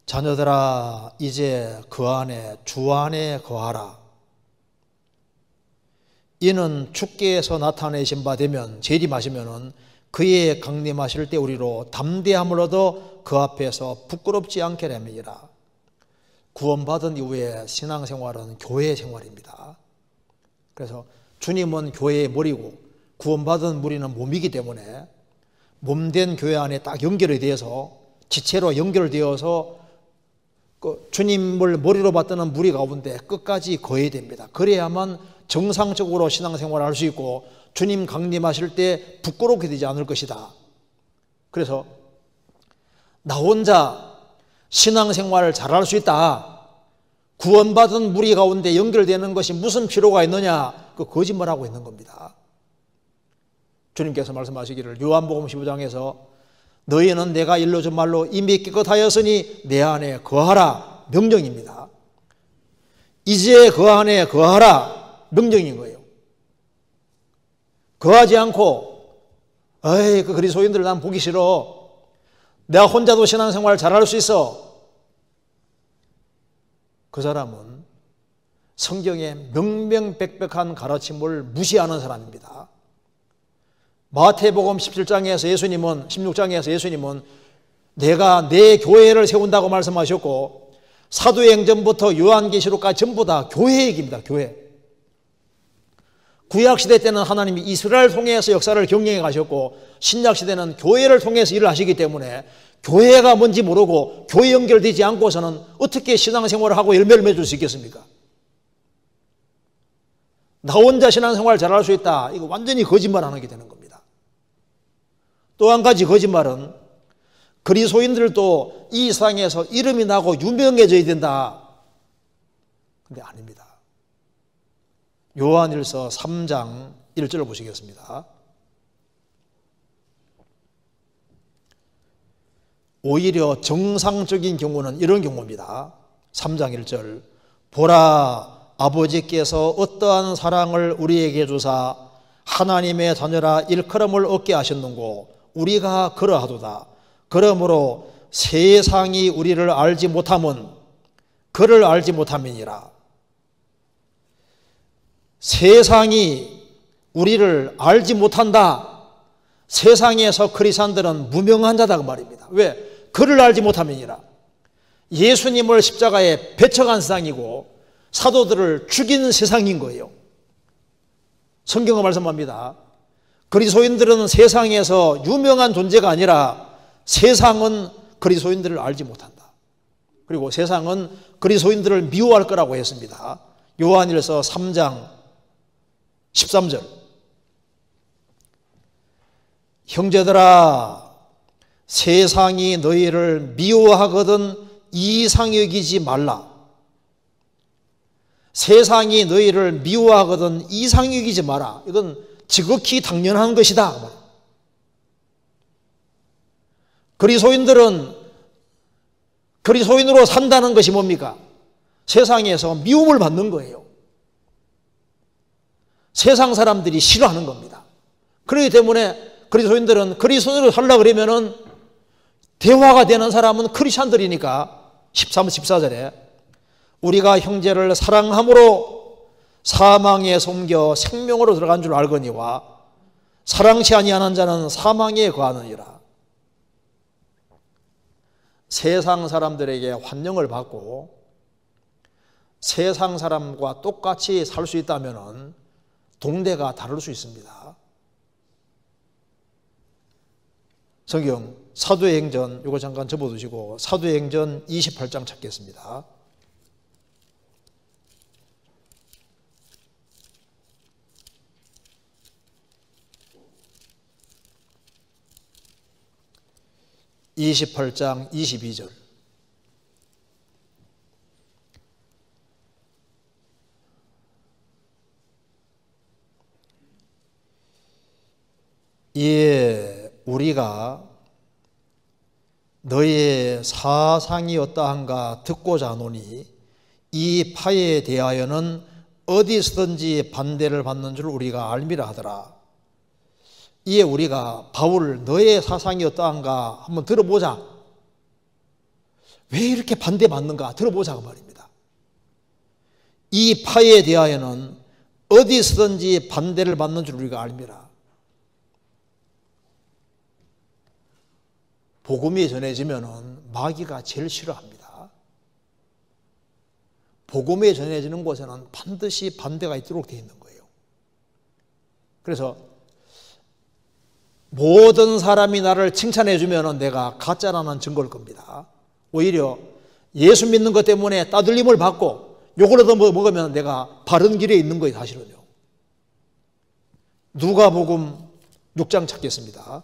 자녀들아 이제 그 안에 주 안에 거하라. 이는 주께서 나타내신 바 되면 재림하시면은 그의 강림하실 때 우리로 담대함을 얻어 그 앞에서 부끄럽지 않게 함이니라. 구원받은 이후에 신앙생활은 교회 생활입니다. 그래서 주님은 교회의 머리고 구원받은 무리는 몸이기 때문에 몸된 교회 안에 딱 연결이 되어서 지체로 연결되어서 그 주님을 머리로 받드는 무리 가운데 끝까지 거해야 됩니다. 그래야만 정상적으로 신앙생활을 할 수 있고 주님 강림하실 때 부끄럽게 되지 않을 것이다. 그래서 나 혼자 신앙생활을 잘할 수 있다. 구원받은 무리 가운데 연결되는 것이 무슨 필요가 있느냐? 그 거짓말하고 있는 겁니다. 주님께서 말씀하시기를 요한복음 15장에서 너희는 내가 일러준 말로 이미 깨끗하였으니 내 안에 거하라 명령입니다. 이제 그 안에 거하라 명령인 거예요. 거하지 않고 그 그리스도인들 난 보기 싫어. 내가 혼자도 신앙생활 잘할 수 있어. 그 사람은 성경의 명명백백한 가르침을 무시하는 사람입니다. 마태복음 17장에서 예수님은 16장에서 예수님은 내가 내 교회를 세운다고 말씀하셨고 사도행전부터 요한계시록까지 전부 다 교회 얘기입니다. 교회. 구약시대 때는 하나님이 이스라엘 통해서 역사를 경영해 가셨고 신약시대는 교회를 통해서 일을 하시기 때문에 교회가 뭔지 모르고 교회 연결되지 않고서는 어떻게 신앙생활을 하고 열매를 맺을 수 있겠습니까? 나 혼자 신앙생활 잘할 수 있다. 이거 완전히 거짓말하는 게 되는 겁니다. 또 한 가지 거짓말은 그리스도인들도 이 세상에서 이름이 나고 유명해져야 된다. 근데 아닙니다. 요한일서 3장 1절을 보시겠습니다. 오히려 정상적인 경우는 이런 경우입니다. 3장 1절 보라 아버지께서 어떠한 사랑을 우리에게 주사 하나님의 자녀라 일컬음을 얻게 하셨는고 우리가 그러하도다. 그러므로 세상이 우리를 알지 못함은 그를 알지 못함이니라. 세상이 우리를 알지 못한다. 세상에서 크리스찬들은 무명한 자다 그 말입니다. 왜? 그를 알지 못함이니라. 예수님을 십자가에 배척한 세상이고 사도들을 죽인 세상인 거예요. 성경은 말씀합니다. 그리스도인들은 세상에서 유명한 존재가 아니라 세상은 그리스도인들을 알지 못한다. 그리고 세상은 그리스도인들을 미워할 거라고 했습니다. 요한일서 3장 13절 형제들아 세상이 너희를 미워하거든 이상히 여기지 말라. 세상이 너희를 미워하거든 이상히 여기지 마라. 이건 지극히 당연한 것이다. 그리스도인들은 그리스도인으로 산다는 것이 뭡니까? 세상에서 미움을 받는 거예요. 세상 사람들이 싫어하는 겁니다. 그렇기 때문에 그리스도인들은 그리스도인으로 살려고 그러면은 대화가 되는 사람은 크리스찬들이니까 13, 14절에 우리가 형제를 사랑함으로 사망에 숨겨 생명으로 들어간 줄 알거니와 사랑치 아니하는 자는 사망에 거하느니라. 세상 사람들에게 환영을 받고 세상 사람과 똑같이 살 수 있다면 동대가 다를 수 있습니다. 성경 사도행전 이거 잠깐 접어두시고 사도행전 28장 찾겠습니다. (28장) 22절 이에 우리가 너희의 사상이 어떠한가 듣고자 하노니 이 파에 대하여는 어디서든지 반대를 받는 줄 우리가 알미라 하더라. 이에 우리가 바울 너의 사상이 어떠한가 한번 들어보자. 왜 이렇게 반대받는가 들어보자 그 말입니다. 이 파에 대하여는 어디서든지 반대를 받는 줄 우리가 알미라. 복음이 전해지면은 마귀가 제일 싫어합니다. 복음이 전해지는 곳에는 반드시 반대가 있도록 되어 있는 거예요. 그래서 모든 사람이 나를 칭찬해 주면은 내가 가짜라는 증거일 겁니다. 오히려 예수 믿는 것 때문에 따돌림을 받고 욕을 얻어 먹으면 내가 바른 길에 있는 거예요, 사실은요. 누가복음 6장 찾겠습니다.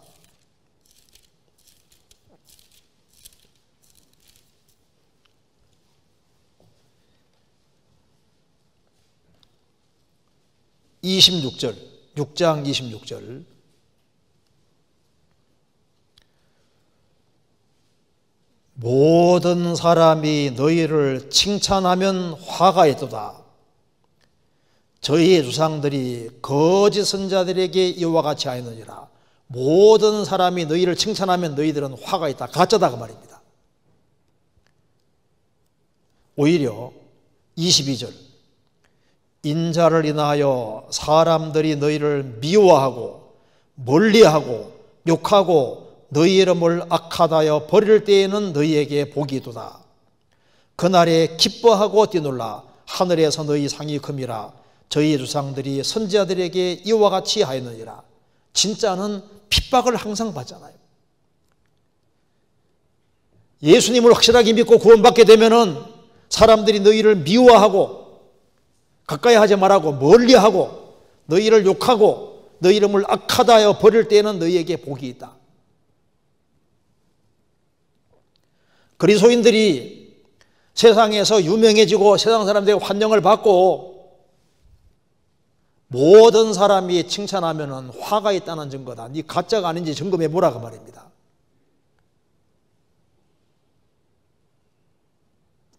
(26절) 6장 26절 모든 사람이 너희를 칭찬하면 화가 있도다. 저희의 조상들이 거짓 선자들에게 이와 같이 하였느니라. 모든 사람이 너희를 칭찬하면 너희들은 화가 있다. 가짜다 그 말입니다. 오히려 22절 인자를 인하여 사람들이 너희를 미워하고 멀리하고 욕하고 너희 이름을 악하다여 버릴 때에는 너희에게 복이 있도다. 그날에 기뻐하고 뛰놀라. 하늘에서 너희 상이 큼이라. 저희 조상들이 선지자들에게 이와 같이 하였느니라. 진짜는 핍박을 항상 받잖아요. 예수님을 확실하게 믿고 구원받게 되면은 사람들이 너희를 미워하고 가까이 하지 말라고 멀리하고 너희를 욕하고 너희 이름을 악하다여 버릴 때에는 너희에게 복이 있다. 그리스도인들이 세상에서 유명해지고 세상 사람들에게 환영을 받고 모든 사람이 칭찬하면 화가 있다는 증거다. 네 가짜가 아닌지 점검해 보라 그 말입니다.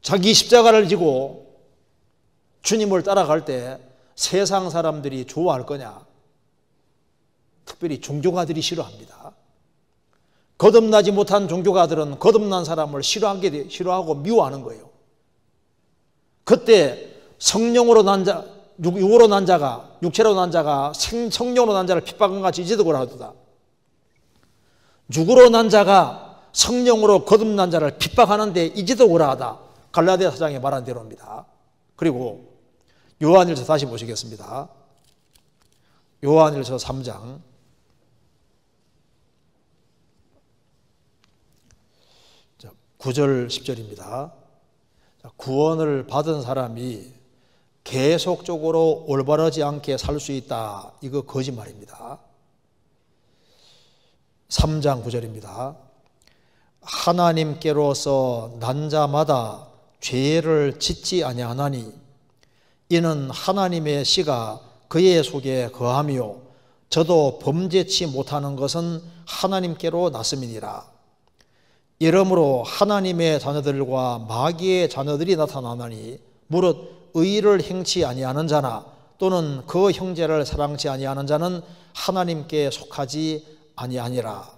자기 십자가를 지고 주님을 따라갈 때 세상 사람들이 좋아할 거냐? 특별히 종교가들이 싫어합니다. 거듭나지 못한 종교가들은 거듭난 사람을 싫어하고 미워하는 거예요. 그때 성령으로 난 자, 육으로 난 자가, 육체로 난 자가 성령으로 난 자를 핍박한 같이 이제도 그러하도다. 육으로 난 자가 성령으로 거듭난 자를 핍박하는데 이제도 그러하다. 갈라디아 4장에 말한 대로입니다. 그리고 요한일서 다시 보시겠습니다. 요한일서 3장 9절 10절입니다. 구원을 받은 사람이 계속적으로 올바르지 않게 살 수 있다. 이거 거짓말입니다. 3장 9절입니다. 하나님께로서 난 자마다 죄를 짓지 아니하나니 이는 하나님의 씨가 그의 속에 거하며 저도 범죄치 못하는 것은 하나님께로 났음이니라. 이러므로 하나님의 자녀들과 마귀의 자녀들이 나타나나니 무릇 의를 행치 아니하는 자나 또는 그 형제를 사랑치 아니하는 자는 하나님께 속하지 아니하니라.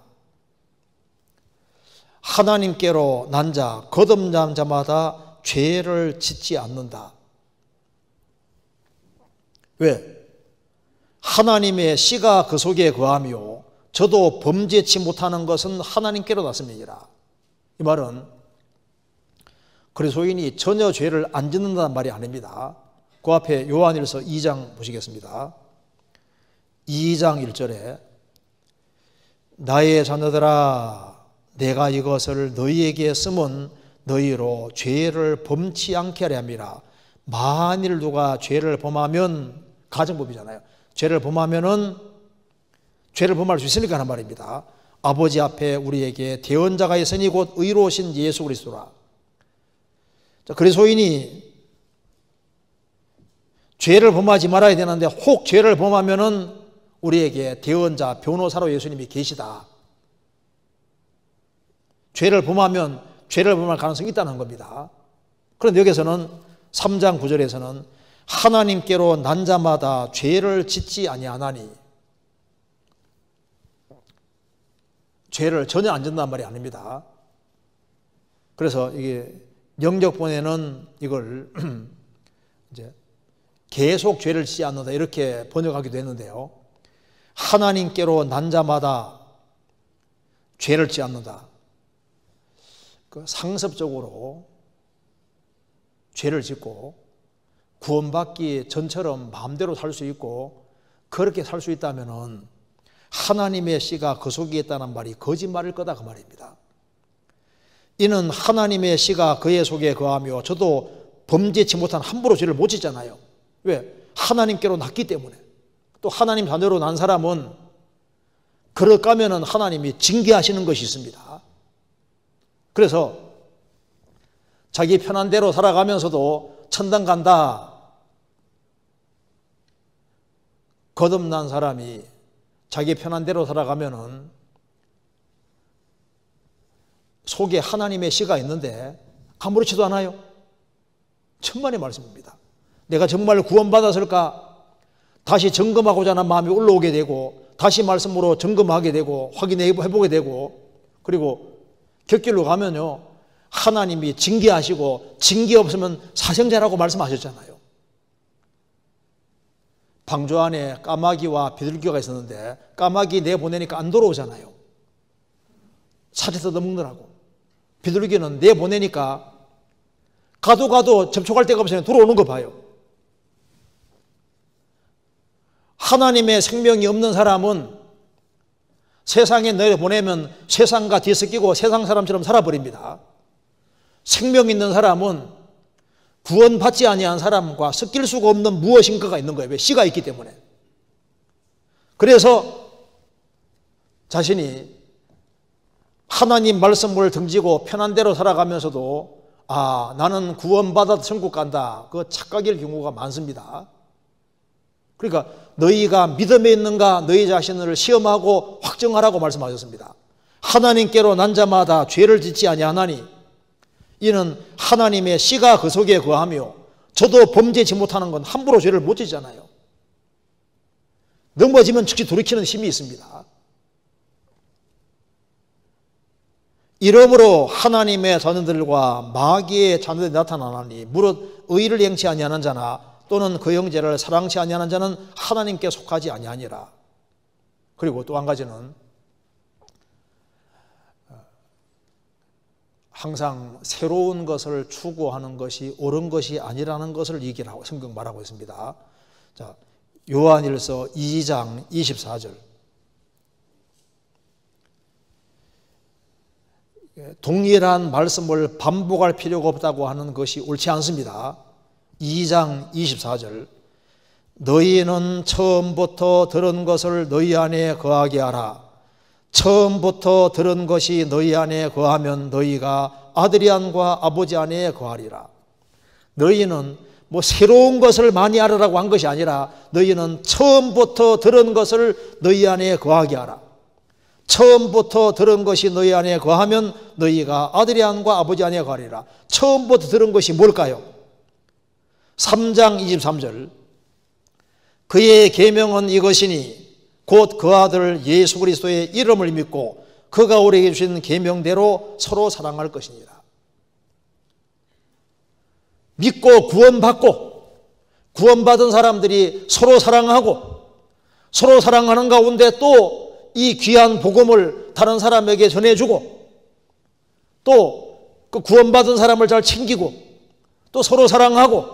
하나님께로 난 자, 거듭난 자마다 죄를 짓지 않는다. 왜? 하나님의 씨가 그 속에 거하며 저도 범죄치 못하는 것은 하나님께로 났음이니라. 이 말은 그리스도인이 전혀 죄를 안 짓는다는 말이 아닙니다. 그 앞에 요한일서 2장 보시겠습니다. 2장 1절에 나의 자녀들아 내가 이것을 너희에게 쓰면 너희로 죄를 범치 않게 하려 함이라. 만일 누가 죄를 범하면, 가정법이잖아요. 죄를 범하면은 죄를 범할 수 있으니까 하는 말입니다. 아버지 앞에 우리에게 대언자가 있으니 곧 의로우신 예수 그리스도라. 자, 그리스도인이 죄를 범하지 말아야 되는데 혹 죄를 범하면은 우리에게 대언자, 변호사로 예수님이 계시다. 죄를 범하면 죄를 범할 가능성이 있다는 겁니다. 그런데 여기서는 3장 9절에서는 하나님께로 난 자마다 죄를 짓지 아니하나니, 죄를 전혀 안 짓는단 말이 아닙니다. 그래서 이게 영적본에는 이걸 이제 계속 죄를 짓지 않는다 이렇게 번역하기도 했는데요. 하나님께로 난 자마다 죄를 짓지 않는다. 그 상습적으로 죄를 짓고 구원받기 전처럼 마음대로 살 수 있고 그렇게 살 수 있다면은 하나님의 씨가 그 속에 있다는 말이 거짓말일 거다 그 말입니다. 이는 하나님의 씨가 그의 속에 거하며 저도 범죄치 못한 함부로 죄를 못 짓잖아요. 왜? 하나님께로 났기 때문에. 또 하나님 자녀로 난 사람은 그럴까면은 하나님이 징계하시는 것이 있습니다. 그래서 자기 편한 대로 살아가면서도 천당 간다. 거듭난 사람이 자기 편한 대로 살아가면은 속에 하나님의 씨가 있는데 아무렇지도 않아요. 천만의 말씀입니다. 내가 정말 구원받았을까? 다시 점검하고자 하는 마음이 올라오게 되고 다시 말씀으로 점검하게 되고 확인해보게 되고 그리고 곁길로 가면요 하나님이 징계하시고 징계 없으면 사형제라고 말씀하셨잖아요. 방주 안에 까마귀와 비둘기가 있었는데 까마귀 내보내니까 안 돌아오잖아요. 사지 뜯어먹느라고. 비둘기는 내보내니까 가도 접촉할 데가 없으면 들어오는 거 봐요. 하나님의 생명이 없는 사람은 세상에 내보내면 세상과 뒤섞이고 세상 사람처럼 살아버립니다. 생명 있는 사람은 구원받지 아니한 사람과 섞일 수가 없는 무엇인가가 있는 거예요. 왜? 씨가 있기 때문에. 그래서 자신이 하나님 말씀을 등지고 편한 대로 살아가면서도 나는 구원받아서 천국 간다. 그 착각일 경우가 많습니다. 그러니까 너희가 믿음에 있는가 너희 자신을 시험하고 확정하라고 말씀하셨습니다. 하나님께로 난 자마다 죄를 짓지 아니하나니 이는 하나님의 씨가 그 속에 거하며 저도 범죄치 못하는 건 함부로 죄를 못 지잖아요. 넘어지면 즉시 돌이키는 힘이 있습니다. 이러므로 하나님의 자녀들과 마귀의 자녀들이 나타나나니 무릇 의를 행치 아니하는 자나 또는 그 형제를 사랑치 아니하는 자는 하나님께 속하지 아니하니라. 그리고 또 한 가지는 항상 새로운 것을 추구하는 것이 옳은 것이 아니라는 것을 얘기를 하고 성경 말하고 있습니다. 자, 요한일서 2장 24절. 동일한 말씀을 반복할 필요가 없다고 하는 것이 옳지 않습니다. 2장 24절. 너희는 처음부터 들은 것을 너희 안에 거하게 하라. 처음부터 들은 것이 너희 안에 거하면 너희가 아들이 안과 아버지 안에 거하리라. 너희는 뭐 새로운 것을 많이 알으라고 한 것이 아니라 너희는 처음부터 들은 것을 너희 안에 거하게 하라. 처음부터 들은 것이 너희 안에 거하면 너희가 아들이 안과 아버지 안에 거하리라. 처음부터 들은 것이 뭘까요? 3장 23절. 그의 계명은 이것이니 곧 그 아들 예수 그리스도의 이름을 믿고 그가 우리에게 주신 계명대로 서로 사랑할 것이니라. 믿고 구원받은 사람들이 서로 사랑하고 서로 사랑하는 가운데 또 이 귀한 복음을 다른 사람에게 전해주고 또 그 구원받은 사람을 잘 챙기고 또 서로 사랑하고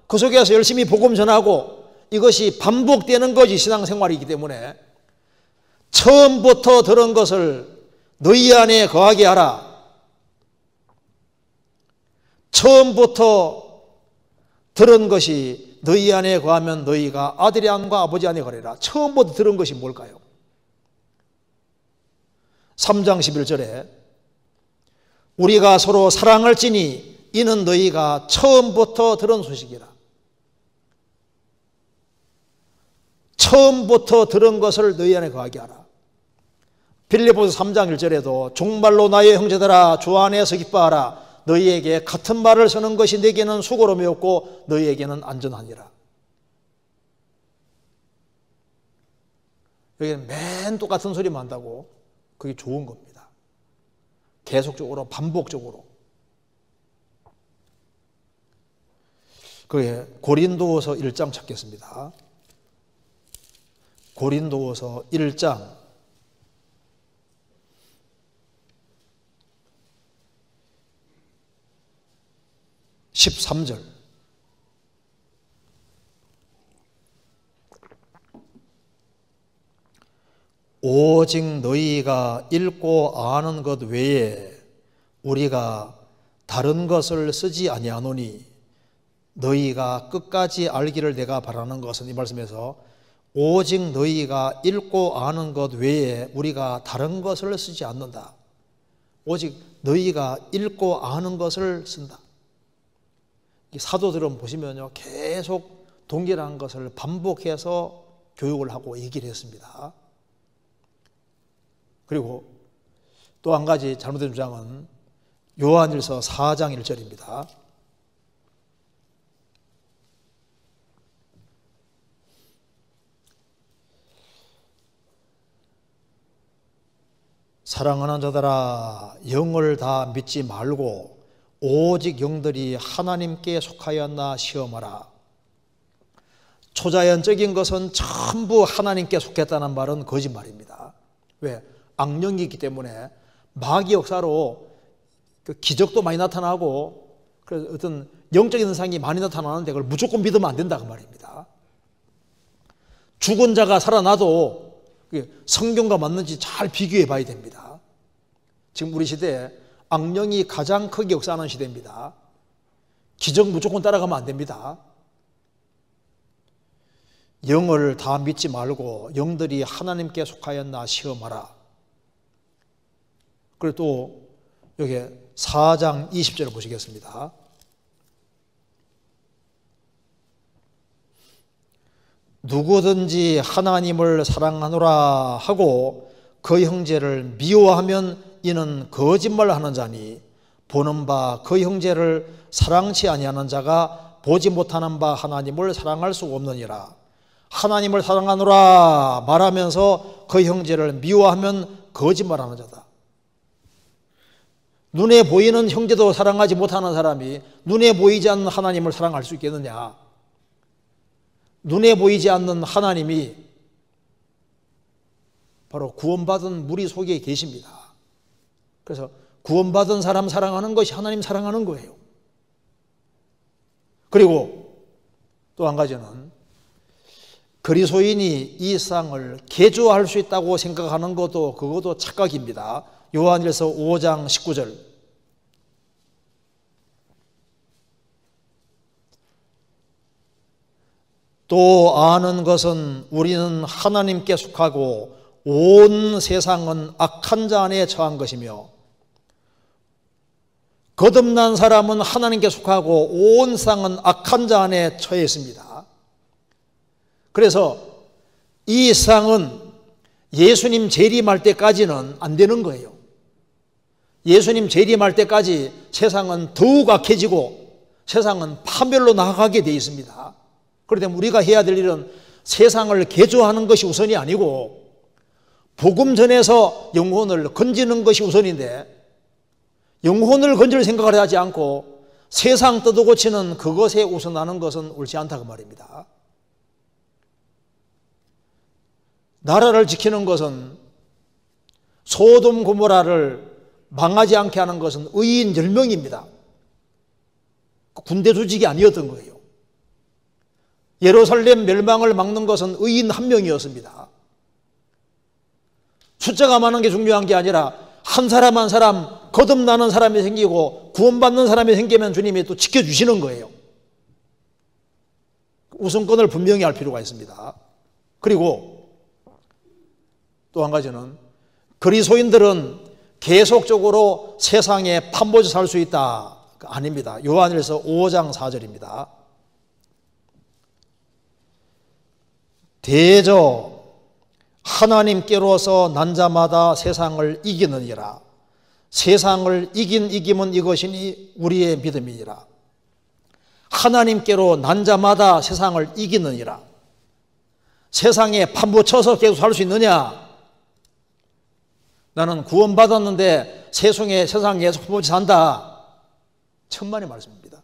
그 속에서 열심히 복음 전하고 이것이 반복되는 것이 신앙생활이기 때문에 처음부터 들은 것을 너희 안에 거하게 하라. 처음부터 들은 것이 너희 안에 거하면 너희가 아들이 안과 아버지 안에 거하리라. 처음부터 들은 것이 뭘까요? 3장 11절에 우리가 서로 사랑할지니 이는 너희가 처음부터 들은 소식이라. 처음부터 들은 것을 너희 안에 거하게 하라. 빌립보서 3장 1절에도 정말로 나의 형제들아 주 안에서 기뻐하라. 너희에게 같은 말을 서는 것이 내게는 수고로매었고 너희에게는 안전하니라. 여기는 맨 똑같은 소리만 한다고 그게 좋은 겁니다. 계속적으로 반복적으로. 그게 고린도후서 1장 찾겠습니다. 고린도후서 1장 13절. 오직 너희가 읽고 아는 것 외에 우리가 다른 것을 쓰지 아니하노니 너희가 끝까지 알기를 내가 바라는 것은, 이 말씀에서 오직 너희가 읽고 아는 것 외에 우리가 다른 것을 쓰지 않는다. 오직 너희가 읽고 아는 것을 쓴다. 사도들은 보시면요, 계속 동일한 것을 반복해서 교육을 하고 얘기를 했습니다. 그리고 또 한 가지 잘못된 주장은 요한일서 4장 1절입니다. 사랑하는 자들아, 영을 다 믿지 말고 오직 영들이 하나님께 속하였나 시험하라. 초자연적인 것은 전부 하나님께 속했다는 말은 거짓말입니다. 왜? 악령이 있기 때문에 마귀 역사로 그 기적도 많이 나타나고 그래서 어떤 영적인 현상이 많이 나타나는데 그걸 무조건 믿으면 안 된다 그 말입니다. 죽은 자가 살아나도 성경과 맞는지 잘 비교해 봐야 됩니다. 지금 우리 시대에 악령이 가장 크게 역사하는 시대입니다. 기적 무조건 따라가면 안 됩니다. 영을 다 믿지 말고 영들이 하나님께 속하였나 시험하라. 그리고 또 여기 4장 20절을 보시겠습니다. 누구든지 하나님을 사랑하노라 하고 그 형제를 미워하면 이는 거짓말하는 자니 보는 바 그 형제를 사랑치 아니하는 자가 보지 못하는 바 하나님을 사랑할 수 없느니라. 하나님을 사랑하노라 말하면서 그 형제를 미워하면 거짓말하는 자다. 눈에 보이는 형제도 사랑하지 못하는 사람이 눈에 보이지 않는 하나님을 사랑할 수 있겠느냐? 눈에 보이지 않는 하나님이 바로 구원받은 무리 속에 계십니다. 그래서 구원받은 사람 사랑하는 것이 하나님 사랑하는 거예요. 그리고 또 한 가지는 그리스도인이 이 세상을 개조할 수 있다고 생각하는 것도 그것도 착각입니다. 요한일서 5장 19절. 또 아는 것은 우리는 하나님께 속하고 온 세상은 악한 자 안에 처한 것이며, 거듭난 사람은 하나님께 속하고 온 세상은 악한 자 안에 처해 있습니다. 그래서 이 세상은 예수님 재림할 때까지는 안 되는 거예요. 예수님 재림할 때까지 세상은 더욱 악해지고 세상은 파멸로 나아가게 되어 있습니다. 그렇기 때문에 우리가 해야 될 일은 세상을 개조하는 것이 우선이 아니고 복음 전에서 영혼을 건지는 것이 우선인데, 영혼을 건질 생각을 하지 않고 세상 뜯어고치는 그것에 우선하는 것은 옳지 않다고 말입니다. 나라를 지키는 것은, 소돔 고모라를 망하지 않게 하는 것은 의인 10명입니다. 군대 조직이 아니었던 거예요. 예루살렘 멸망을 막는 것은 의인 1명이었습니다. 숫자가 많은 게 중요한 게 아니라 한 사람 한 사람 거듭나는 사람이 생기고 구원받는 사람이 생기면 주님이 또 지켜주시는 거예요. 우선권을 분명히 할 필요가 있습니다. 그리고 또 한 가지는 그리스도인들은 계속적으로 세상에 판보지 살 수 있다. 아닙니다. 요한일서 5장 4절입니다. 대저 하나님께로서 난 자마다 세상을 이기느니라. 세상을 이김은 이것이니 우리의 믿음이니라. 하나님께로 난 자마다 세상을 이기느니라. 세상에 판부쳐서 계속 살 수 있느냐? 나는 구원받았는데 세상에 계속 판부쳐 산다. 천만의 말씀입니다.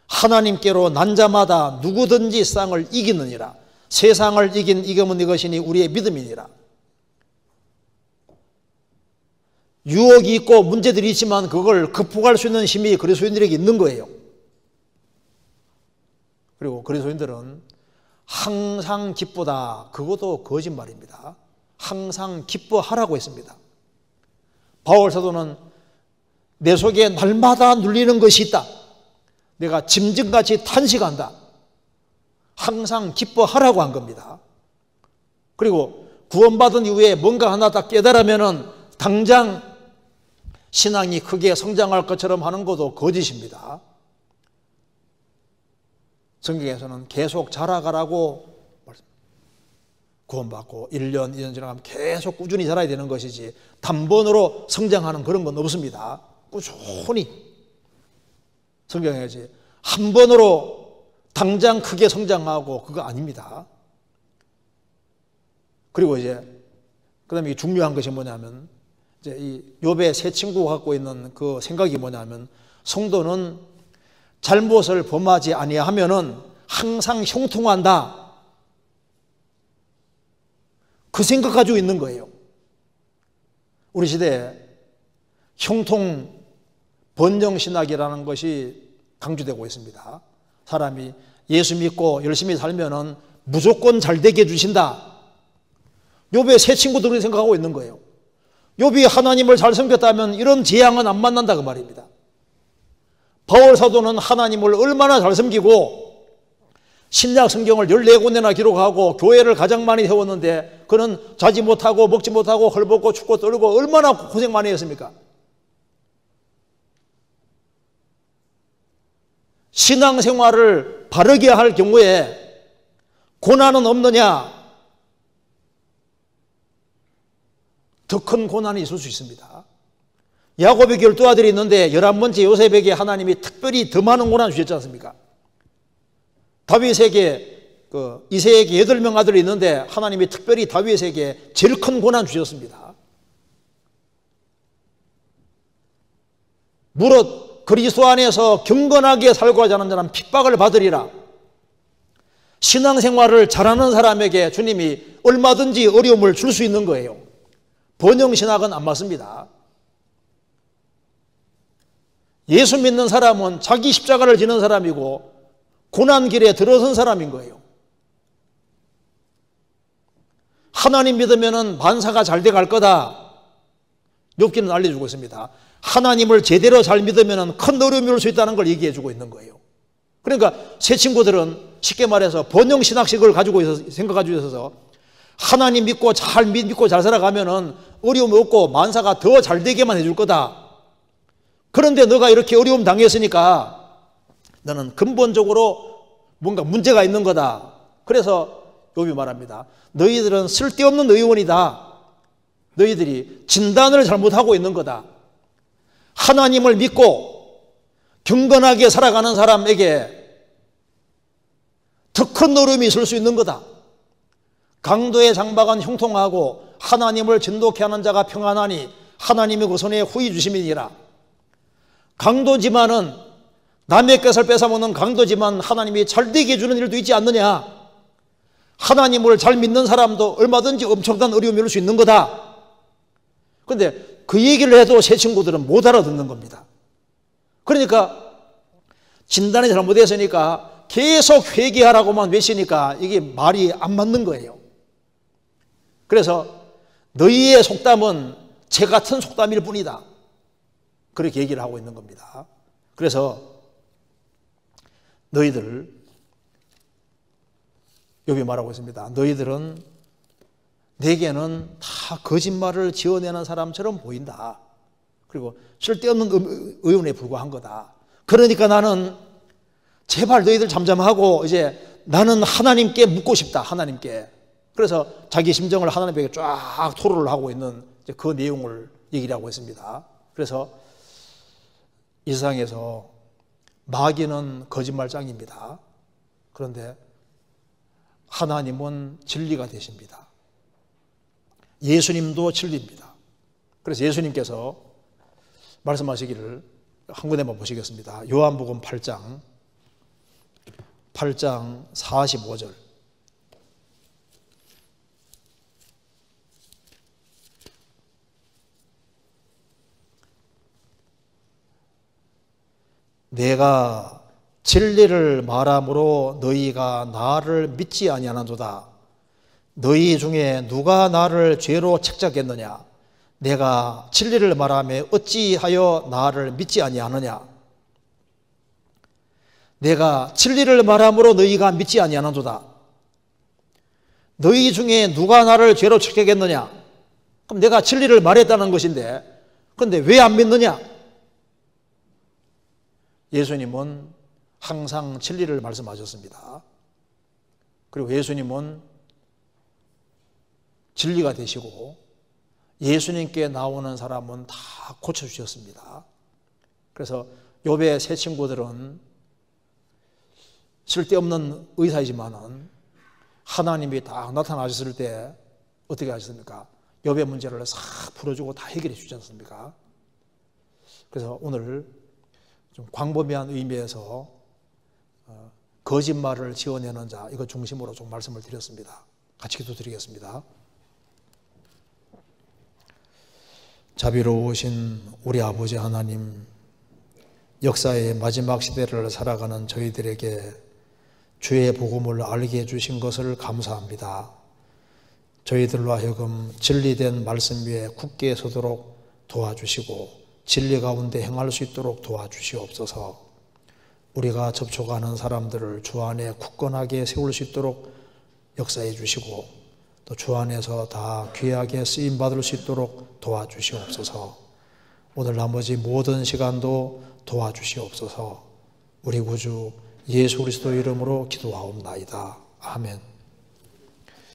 하나님께로 난 자마다 누구든지 세상을 이기느니라. 세상을 이김은 이것이니 우리의 믿음이니라. 유혹이 있고 문제들이 있지만 그걸 극복할 수 있는 힘이 그리스도인들에게 있는 거예요. 그리고 그리스도인들은 항상 기쁘다. 그것도 거짓말입니다. 항상 기뻐하라고 했습니다. 바울 사도는 내 속에 날마다 눌리는 것이 있다. 내가 짐승같이 탄식한다. 항상 기뻐하라고 한 겁니다. 그리고 구원받은 이후에 뭔가 하나 딱 깨달으면은 당장 신앙이 크게 성장할 것처럼 하는 것도 거짓입니다. 성경에서는 계속 자라가라고 구원받고 1년, 2년 지나가면 계속 꾸준히 자라야 되는 것이지 단번으로 성장하는 그런 건 없습니다. 꾸준히 성장해야지 한 번으로 당장 크게 성장하고 그거 아닙니다. 그리고 그다음에 중요한 것이 뭐냐면 이 욥의 세 친구가 갖고 있는 그 생각이 뭐냐면 성도는 잘못을 범하지 아니하면은 항상 형통한다. 그 생각 가지고 있는 거예요. 우리 시대에 형통 번영신학이라는 것이 강조되고 있습니다. 사람이 예수 믿고 열심히 살면은 무조건 잘 되게 해주신다. 욥의 세 친구들이 생각하고 있는 거예요. 욥이 하나님을 잘 섬겼다면 이런 재앙은 안 만난다 그 말입니다. 바울 사도는 하나님을 얼마나 잘 섬기고 신약 성경을 14권이나 기록하고 교회를 가장 많이 세웠는데 그는 자지 못하고 먹지 못하고 헐벗고 춥고 떨고 얼마나 고생 많이 했습니까? 신앙생활을 바르게 할 경우에 고난은 없느냐? 더 큰 고난이 있을 수 있습니다. 야곱의 12아들이 있는데 11번째 요셉에게 하나님이 특별히 더 많은 고난 주셨지 않습니까? 다윗에게 이새에게 8명 아들이 있는데 하나님이 특별히 다윗에게 제일 큰 고난 주셨습니다. 무릇 그리스도 안에서 경건하게 살고자 하는 자는 핍박을 받으리라. 신앙생활을 잘하는 사람에게 주님이 얼마든지 어려움을 줄 수 있는 거예요. 번영신학은 안 맞습니다. 예수 믿는 사람은 자기 십자가를 지는 사람이고 고난길에 들어선 사람인 거예요. 하나님 믿으면 만사가 잘 돼 갈 거다. 욥기는 알려주고 있습니다. 하나님을 제대로 잘 믿으면 큰 어려움이 올 수 있다는 걸 얘기해 주고 있는 거예요. 그러니까 새 친구들은 쉽게 말해서 번영신학식을 생각가지고 있어서 하나님 믿고 잘 살아가면 어려움이 없고 만사가 더 잘 되게만 해줄 거다. 그런데 너가 이렇게 어려움 당했으니까 너는 근본적으로 뭔가 문제가 있는 거다. 그래서 욥이 말합니다. 너희들은 쓸데없는 의원이다. 너희들이 진단을 잘못하고 있는 거다. 하나님을 믿고 경건하게 살아가는 사람에게 더 큰 어려움이 있을 수 있는 거다. 강도의 장막은 형통하고 하나님을 진독케 하는 자가 평안하니 하나님의 그 손에 후히 주심이니라. 강도지만은 남의 것을 뺏어먹는 강도지만 하나님이 잘되게 해주는 일도 있지 않느냐. 하나님을 잘 믿는 사람도 얼마든지 엄청난 어려움이 올 수 있는 거다. 그런데 그 얘기를 해도 새 친구들은 못 알아듣는 겁니다. 그러니까 진단이 잘못됐으니까 계속 회개하라고만 외치니까 이게 말이 안 맞는 거예요. 그래서 너희의 속담은 재 같은 속담일 뿐이다. 그렇게 얘기를 하고 있는 겁니다. 그래서 너희들, 욥이 말하고 있습니다. 너희들은 내게는 다 거짓말을 지어내는 사람처럼 보인다. 그리고 쓸데없는 의논에 불과한 거다. 그러니까 나는 제발 너희들 잠잠하고 이제 나는 하나님께 묻고 싶다. 하나님께. 그래서 자기 심정을 하나님에게 쫙 토로를 하고 있는 그 내용을 얘기를 하고 있습니다. 그래서 이 세상에서 마귀는 거짓말장입니다. 그런데 하나님은 진리가 되십니다. 예수님도 진리입니다. 그래서 예수님께서 말씀하시기를 한 군데만 보시겠습니다. 요한복음 8장 45절. 내가 진리를 말함으로 너희가 나를 믿지 아니하는도다. 너희 중에 누가 나를 죄로 책잡겠느냐? 내가 진리를 말하며 어찌하여 나를 믿지 아니하느냐? 내가 진리를 말함으로 너희가 믿지 아니하는도다. 너희 중에 누가 나를 죄로 책잡겠느냐? 그럼 내가 진리를 말했다는 것인데 그런데 왜 안 믿느냐? 예수님은 항상 진리를 말씀하셨습니다. 그리고 예수님은 진리가 되시고 예수님께 나오는 사람은 다 고쳐주셨습니다. 그래서 욥의 세 친구들은 쓸데없는 의사이지만은 하나님이 딱 나타나셨을 때 어떻게 하셨습니까? 욥의 문제를 싹 풀어주고 다 해결해 주지 않습니까? 그래서 오늘 좀 광범위한 의미에서 거짓말을 지어내는 자, 이거 중심으로 좀 말씀을 드렸습니다. 같이 기도드리겠습니다. 자비로우신 우리 아버지 하나님, 역사의 마지막 시대를 살아가는 저희들에게 주의 복음을 알게 해주신 것을 감사합니다. 저희들로 하여금 진리된 말씀 위에 굳게 서도록 도와주시고 진리 가운데 행할 수 있도록 도와주시옵소서. 우리가 접촉하는 사람들을 주 안에 굳건하게 세울 수 있도록 역사해 주시고 또 주 안에서 다 귀하게 쓰임받을 수 있도록 도와주시옵소서. 오늘 나머지 모든 시간도 도와주시옵소서. 우리 구주 예수 그리스도 이름으로 기도하옵나이다. 아멘.